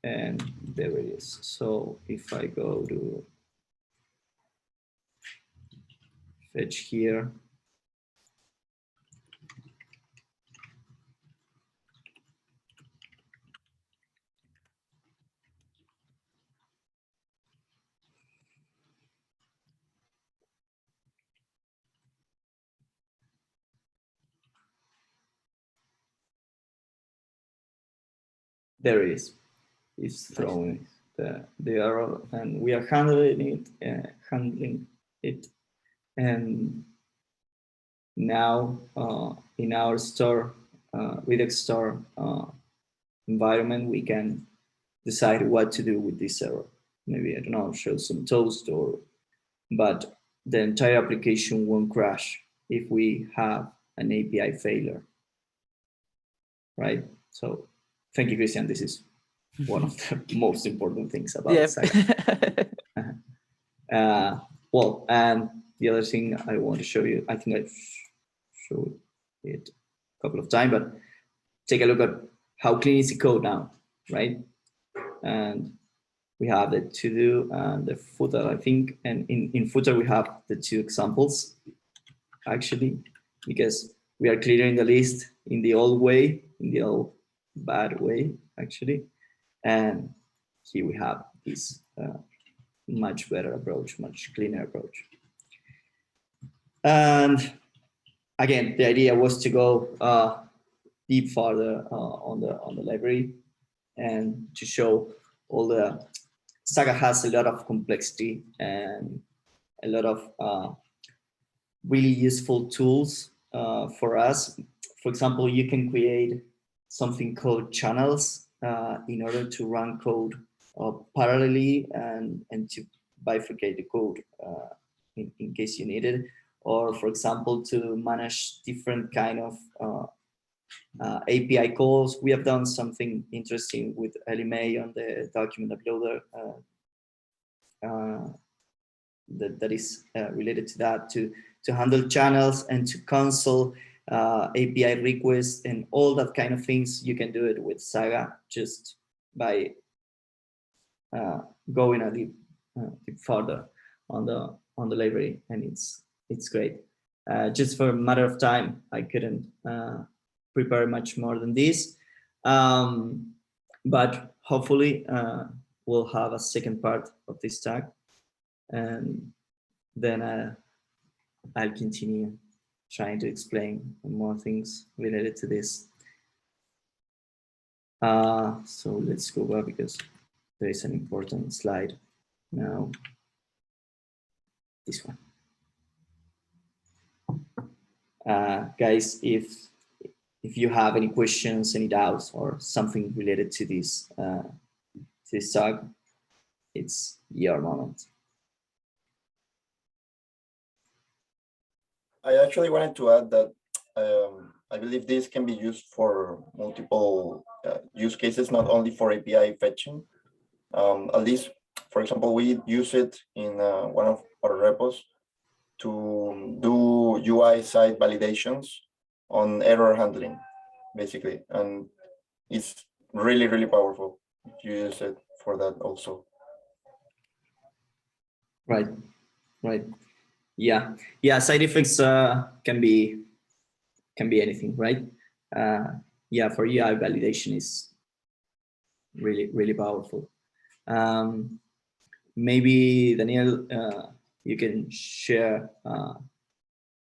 And there it is. So if I go to fetch here, there it is. It's throwing the error, and we are handling it, and now in our store, redux store environment, we can decide what to do with this error. Maybe, I don't know, show some toast, but the entire application won't crash if we have an API failure, right? So thank you, Christian. This is one of the most important things about Saga. Well, and the other thing I want to show you, I think I've showed it a couple of times, but take a look at how clean is the code now, right? And we have the to-do and the footer, I think. And in footer, we have the two examples, actually, because we are clearing the list in the old way, in the old bad way, actually. And here we have this much better approach, much cleaner approach. And again, the idea was to go deep further on the library and to show all the Saga has a lot of complexity and a lot of really useful tools for us. For example, you can create something called channels in order to run code parallelly and to bifurcate the code in case you need it, or for example, to manage different kind of API calls. We have done something interesting with LMA on the document uploader that is related to that, to handle channels and to console API requests and all that kind of things. You can do it with Saga just by going a deep further on the library, and it's great. Just for a matter of time, I couldn't prepare much more than this, but hopefully we'll have a second part of this talk, and then I'll continue trying to explain more things related to this. So let's go back because there is an important slide now. This one. Guys, if you have any questions, any doubts, or something related to this talk, it's your moment. I actually wanted to add that I believe this can be used for multiple use cases, not only for API fetching. At least, for example, we use it in one of our repos to do UI side validations on error handling, basically. And it's really, really powerful if you use it for that also. Right. Yeah. Side effects can be anything, right? Yeah, for UI validation is really, really powerful. Maybe Daniel, you can share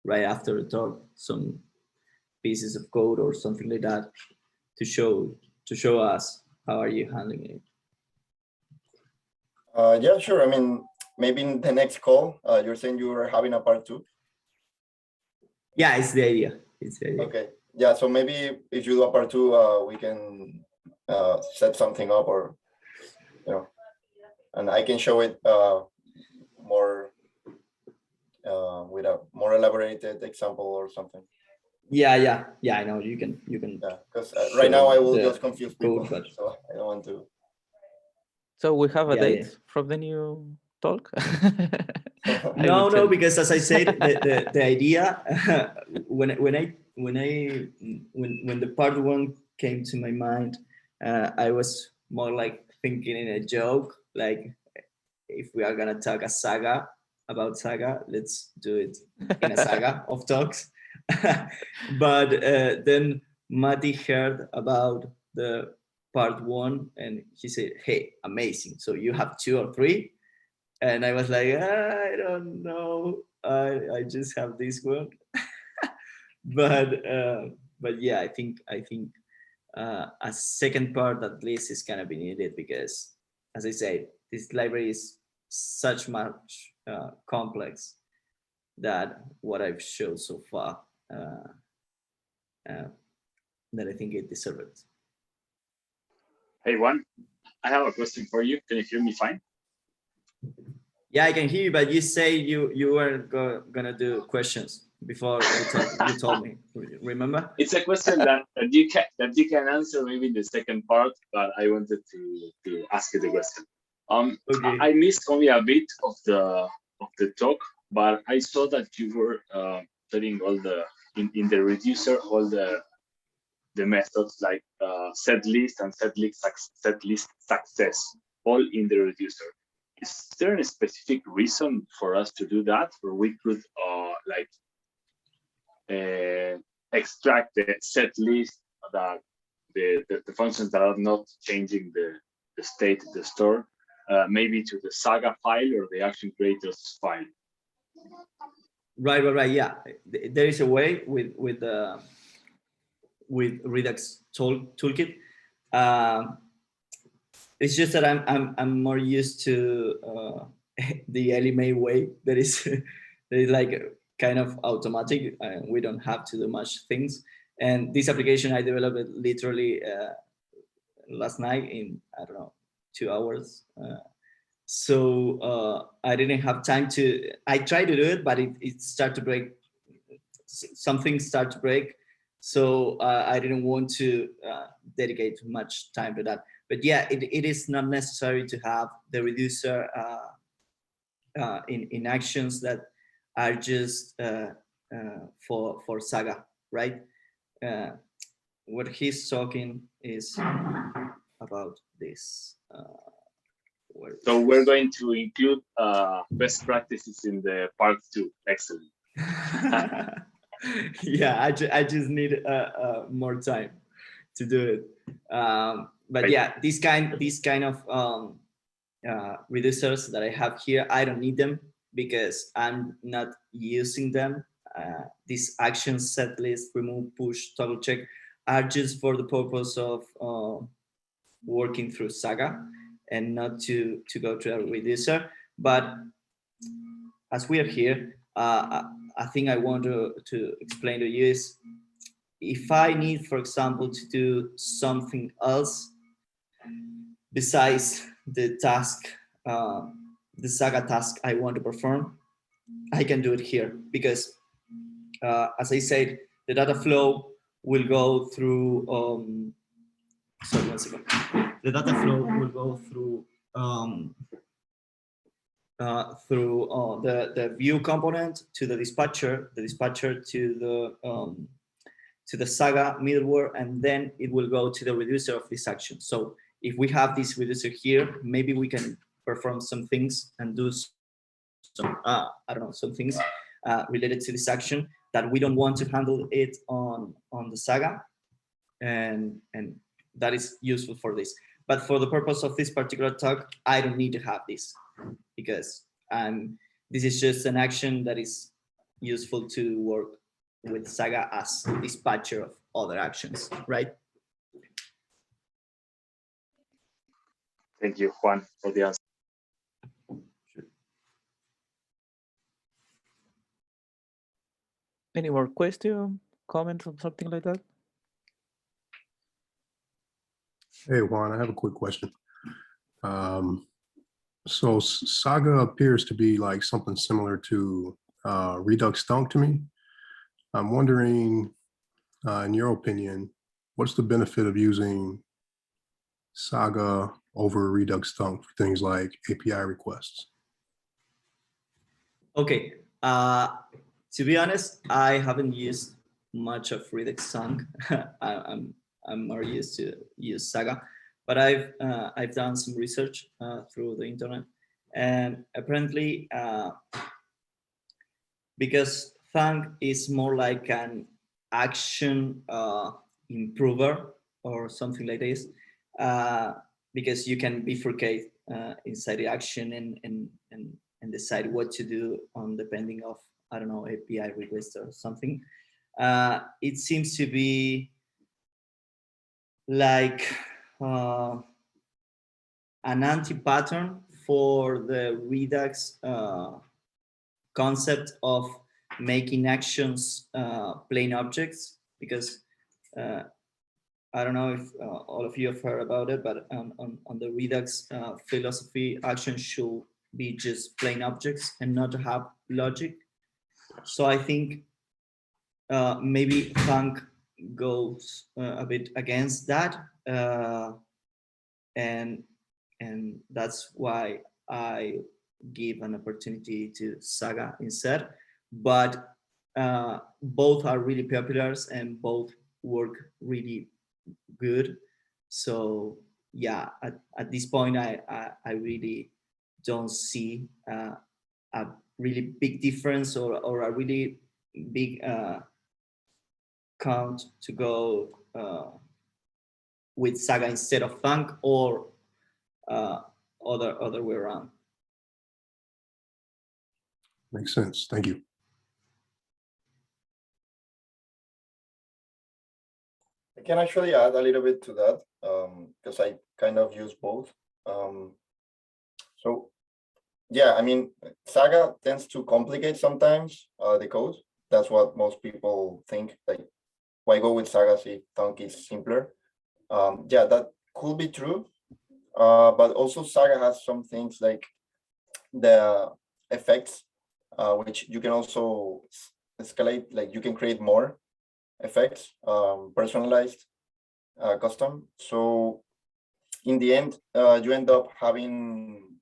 right after the talk some pieces of code or something like that to show us how are you handling it. Yeah, sure. I mean, maybe in the next call, you're saying you were having a part 2? Yeah, it's the idea. Okay. Yeah, so maybe if you do a part 2, we can set something up, or and I can show it more with a more elaborated example or something. Yeah. I know you can. Yeah, because right now I will just confuse people, code, so I don't want to. So we have a Yeah, date yeah. from the new talk. No, because as I said, the idea when the part 1 came to my mind, I was more like thinking in a joke, like if we are gonna talk about Saga, let's do it in a saga of talks. But then Mati heard about the part 1 and he said, "Hey, amazing! So you have 2 or 3?" And I was like, I don't know. I just have this one. But yeah, I think a second part at least is gonna be needed because, as I said, this library is such much complex that what I've showed so far that I think it deserves it. Hey, Juan, I have a question for you. Can you hear me fine? Yeah, I can hear you, but you say you weren't gonna do questions before you told me. Remember? It's a question that you can answer maybe in the second part, but I wanted to ask you the question. Okay. I missed only a bit of the talk, but I saw that you were studying all the in the reducer all the methods like set list and set list success, all in the reducer. Is there a specific reason for us to do that, or we could extract the set list, that the functions that are not changing the state of the store, maybe to the Saga file or the action creators file? Right. Yeah, there is a way with Redux toolkit. It's just that I'm more used to the Ellie Mae way. That is like kind of automatic. We don't have to do much things. And this application I developed it literally last night in, I don't know, 2 hours. So I didn't have time to. I tried to do it, but it started to break. Something started to break. So I didn't want to dedicate much time to that. But yeah, it is not necessary to have the reducer in actions that are just for Saga, right? What he's talking is about this. So we're going to include best practices in the part 2. Excellent. Yeah, I just need more time to do it. But yeah, this kind of reducers that I have here, I don't need them because I'm not using them. These actions, set list, remove, push, toggle check are just for the purpose of working through Saga and not to go to a reducer. But as we are here, I think I want to explain to you is if I need, for example, to do something else besides the task, the Saga task I want to perform, I can do it here because, as I said, the data flow will go through. Sorry, 1 second. The data flow will go through through the view component to the dispatcher to the Saga middleware, and then it will go to the reducer of this action. So if we have this reducer here, maybe we can perform some things and do some, I don't know, some things related to this action that we don't want to handle it on the Saga, and that is useful for this. But for the purpose of this particular talk, I don't need to have this, because this is just an action that is useful to work with Saga as dispatcher of other actions, right? Thank you, Juan, for the answer. Any more question, comments, or something like that? Hey, Juan, I have a quick question. So Saga appears to be like something similar to redux-saga to me. I'm wondering, in your opinion, what's the benefit of using Saga over redux-saga for things like API requests? Okay, to be honest, I haven't used much of redux-saga. I'm more used to use Saga, but I've done some research through the internet, and apparently, because Thunk is more like an action improver or something like this, because you can bifurcate inside the action and decide what to do on depending of, I don't know, API request or something. It seems to be like an anti-pattern for the Redux concept of making actions plain objects, because I don't know if all of you have heard about it, but on the Redux philosophy, actions should be just plain objects and not have logic. So I think maybe Thunk goes a bit against that, and that's why I give an opportunity to Saga instead. But both are really popular and both work really good. So yeah, at this point, I really don't see a really big difference or a really big count to go with Saga instead of Thunk, or other way around. Makes sense. Thank you. I can actually add a little bit to that, because I kind of use both. So yeah, I mean, Saga tends to complicate sometimes the code. That's what most people think, like, why go with Saga if Thunk is simpler? Yeah, that could be true. But also Saga has some things like the effects, which you can also escalate, like you can create more effects, personalized, custom. So in the end, you end up having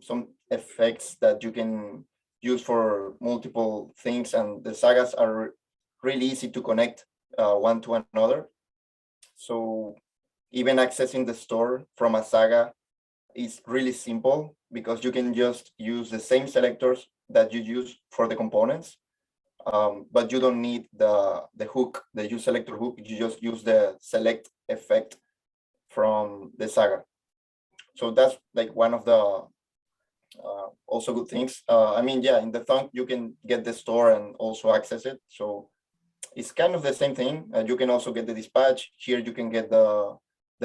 some effects that you can use for multiple things, and the Sagas are really easy to connect one to another. So even accessing the store from a Saga is really simple, because you can just use the same selectors that you use for the components, but you don't need the hook, the use selector hook. You just use the select effect from the Saga. So that's like one of the also good things. I mean, yeah, in the Thunk you can get the store and also access it. So it's kind of the same thing. You can also get the dispatch. Here you can get the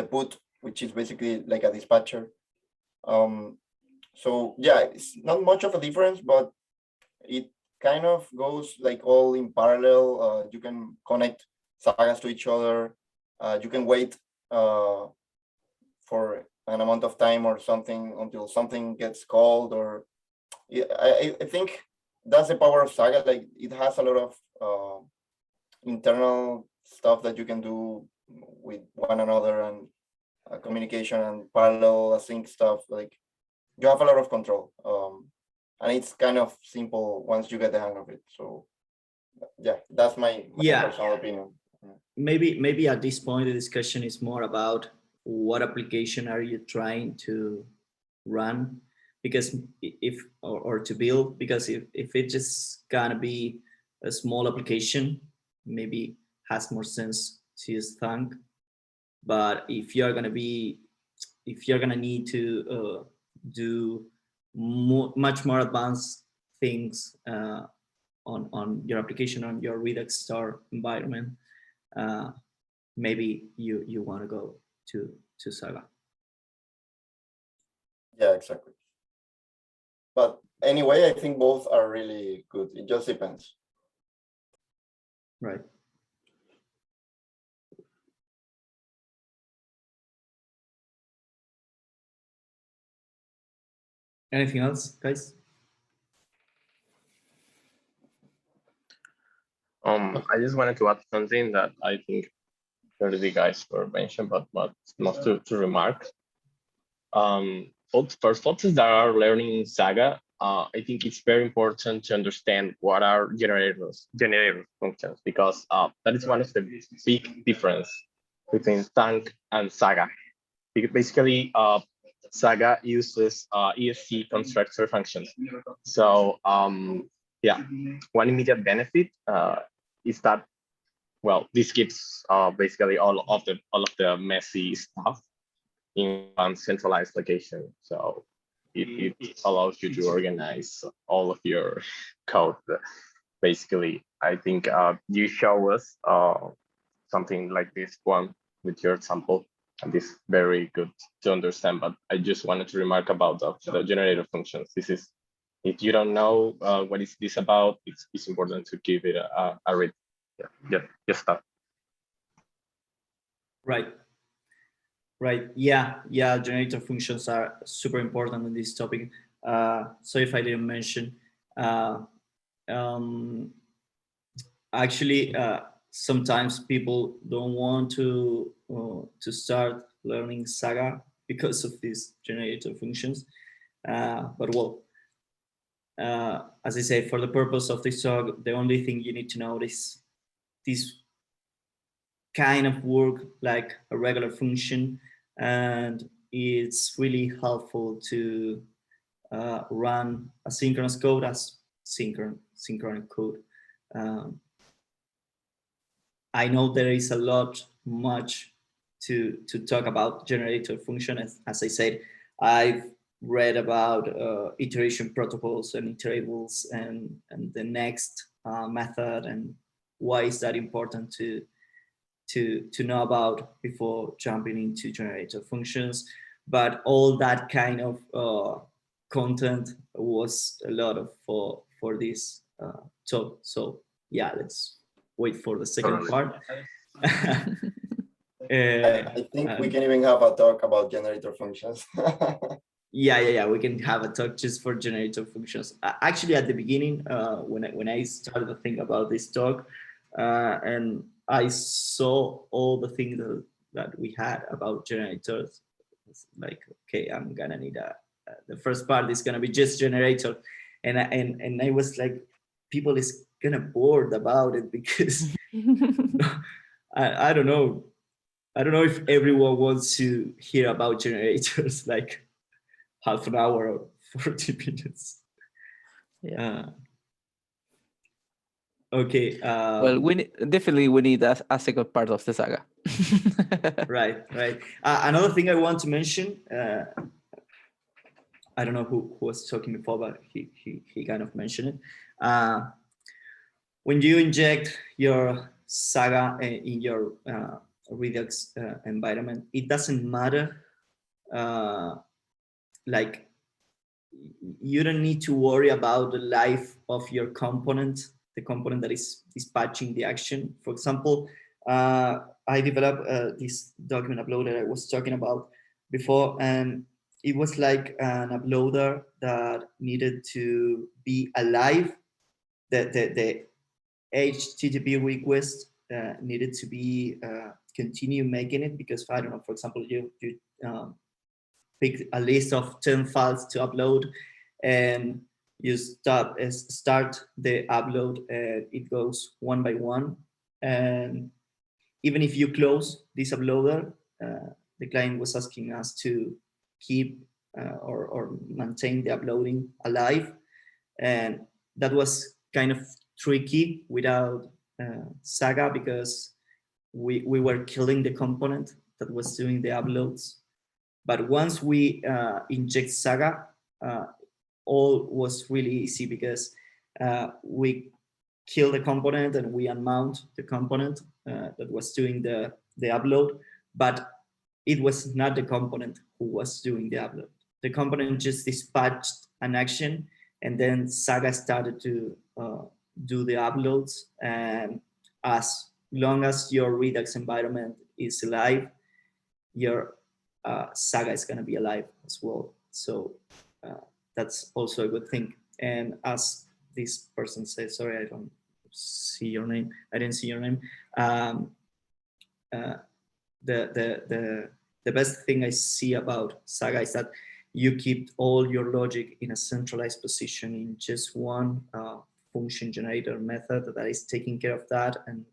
put, which is basically like a dispatcher. So yeah, it's not much of a difference, but it kind of goes like all in parallel. You can connect Sagas to each other. You can wait for an amount of time or something until something gets called, or yeah, I think that's the power of Saga. Like, it has a lot of internal stuff that you can do with one another, and communication and parallel async stuff. Like you have a lot of control, and it's kind of simple once you get the hang of it. So yeah, that's my personal opinion. Maybe at this point the discussion is more about what application are you trying to run, because if or to build, because if it's just gonna be a small application, maybe has more sense to use Thunk. But if you're gonna need to do much more advanced things on your application, on your Redux store environment, maybe you want to go to Saga. Yeah, exactly. But anyway, I think both are really good. It just depends. Right. Anything else, guys? I just wanted to add something that I think already guys were mentioned, but not to remark. For folks that are learning Saga, I think it's very important to understand what are generator functions, because that is one of the big difference between Thunk and Saga. Basically, Saga uses ESC constructor functions. So yeah, one immediate benefit is that, well, this keeps basically all of the messy stuff in one centralized location. So it allows you to organize all of your code. Basically, I think you show us something like this one with your example, and this is very good to understand. But I just wanted to remark about the generator functions. This is, if you don't know what is this about, it's important to give it a read. Yeah, just that. Right. Yeah. Generator functions are super important in this topic. So if I didn't mention, actually, sometimes people don't want to start learning Saga because of these generator functions. But well, as I say, for the purpose of this talk, the only thing you need to know is this kind of work like a regular function, and it's really helpful to run asynchronous code as synchronic code. I know there is much to talk about generator function. As I said, I've read about iteration protocols and iterables and the next method, and why is that important to know about before jumping into generator functions. But all that kind of content was a lot of for this talk. So yeah, let's wait for the second part. I think we can even have a talk about generator functions. Yeah, we can have a talk just for generator functions. Actually, at the beginning, when I started to think about this talk, and I saw all the things that we had about generators, it's like, okay, I'm gonna need the first part is gonna be just generator, and I was like, people is gonna bored about it because I don't know if everyone wants to hear about generators like half an hour or 40 minutes. Yeah. Okay. Well, we need a second part of the saga. Right. Another thing I want to mention. I don't know who was talking before, but he kind of mentioned it. When you inject your Saga in your Redux environment, it doesn't matter. Like, you don't need to worry about the life of your component, the component that is dispatching the action. For example, I developed this document uploader I was talking about before, and it was like an uploader that needed to be alive. The HTTP request needed to be continue making it, because I don't know, for example, you pick a list of 10 files to upload, and you start the upload, it goes one by one, and even if you close this uploader, the client was asking us to keep or maintain the uploading alive, and that was kind of tricky without Saga, because we were killing the component that was doing the uploads. But once we inject Saga, all was really easy, because we kill the component and we unmount the component that was doing the upload, but it was not the component who was doing the upload. The component just dispatched an action, and then Saga started to do the uploads. And as long as your Redux environment is alive, your Saga is going to be alive as well. So that's also a good thing. And as this person says, sorry, I don't see your name. I didn't see your name. The best thing I see about Saga is that you keep all your logic in a centralized position in just one function generator method that is taking care of that, and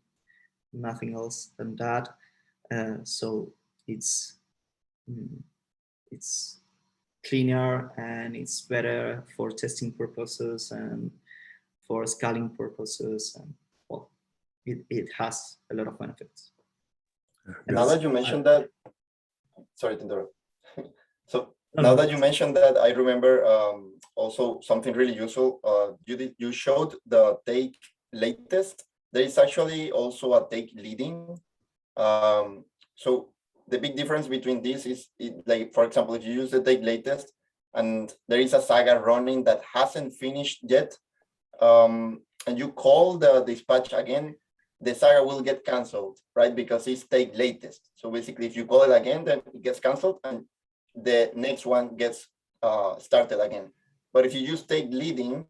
nothing else than that. So it's cleaner, and it's better for testing purposes and for scaling purposes, and well, it has a lot of benefits. Now that you mentioned that, sorry to interrupt. So now that you mentioned that, I remember also something really useful. You showed the take latest. There is actually also a take leading. So the big difference between this is, like, for example, if you use the take latest and there is a Saga running that hasn't finished yet, and you call the dispatch again, the Saga will get canceled, right? Because it's take latest. So basically, if you call it again, then it gets canceled and the next one gets started again. But if you use take leading,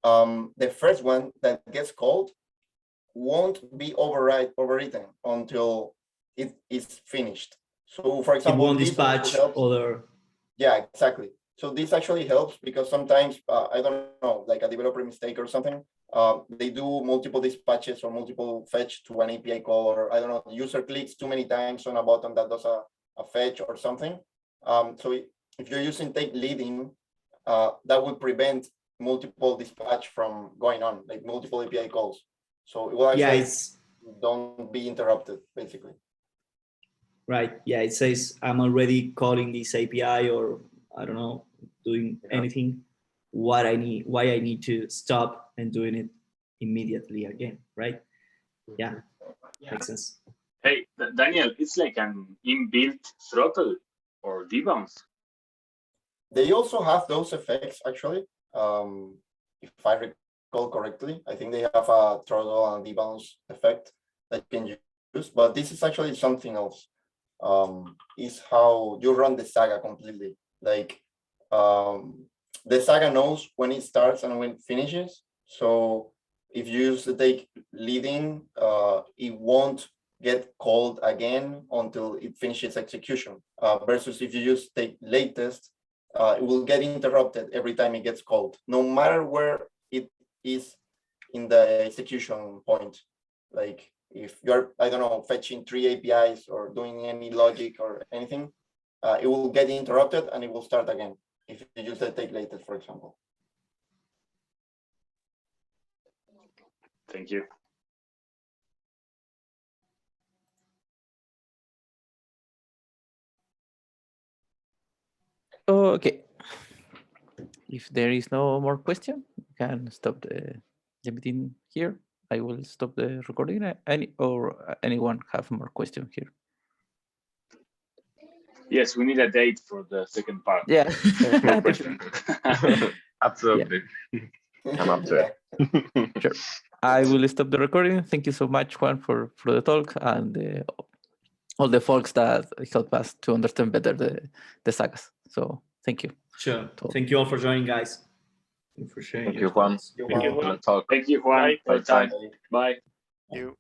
the first one that gets called won't be overwritten until it is finished. So for example, it won't dispatch other. Yeah, exactly. So this actually helps, because sometimes, I don't know, like a developer mistake or something, they do multiple dispatches or multiple fetch to an API call, or I don't know, the user clicks too many times on a button that does a fetch or something. So if you're using take leading, that would prevent multiple dispatch from going on, like multiple API calls. So it will actually don't be interrupted, basically. Right. Yeah, it says I'm already calling this API, or I don't know, doing anything. Why I need to stop and doing it immediately again, right? Yeah, makes sense. Hey, Daniel, it's like an inbuilt throttle or debounce. They also have those effects, actually. If I recall correctly, I think they have a throttle and debounce effect that you can use, but this is actually something else. Is how you run the Saga completely. Like, the Saga knows when it starts and when it finishes. So if you use the take leading, it won't get called again until it finishes execution. Versus if you use take latest, it will get interrupted every time it gets called, no matter where it is in the execution point. Like if you're, I don't know, fetching 3 APIs or doing any logic or anything, it will get interrupted and it will start again if you use the take latest, for example. Thank you. Okay. If there is no more question, we can stop the meeting here. I will stop the recording. Anyone have more question here? Yes, we need a date for the second part. Yeah. More question. Absolutely. I'm up to it. Sure. I will stop the recording. Thank you so much, Juan, for the talk, and all the folks that helped us to understand better the sagas. So thank you. Sure. Thank you all for joining, guys. And for sharing. Thank you, Juan. Thank you, Juan. Talk. Thank you, Juan. Bye. For your time. Bye. You.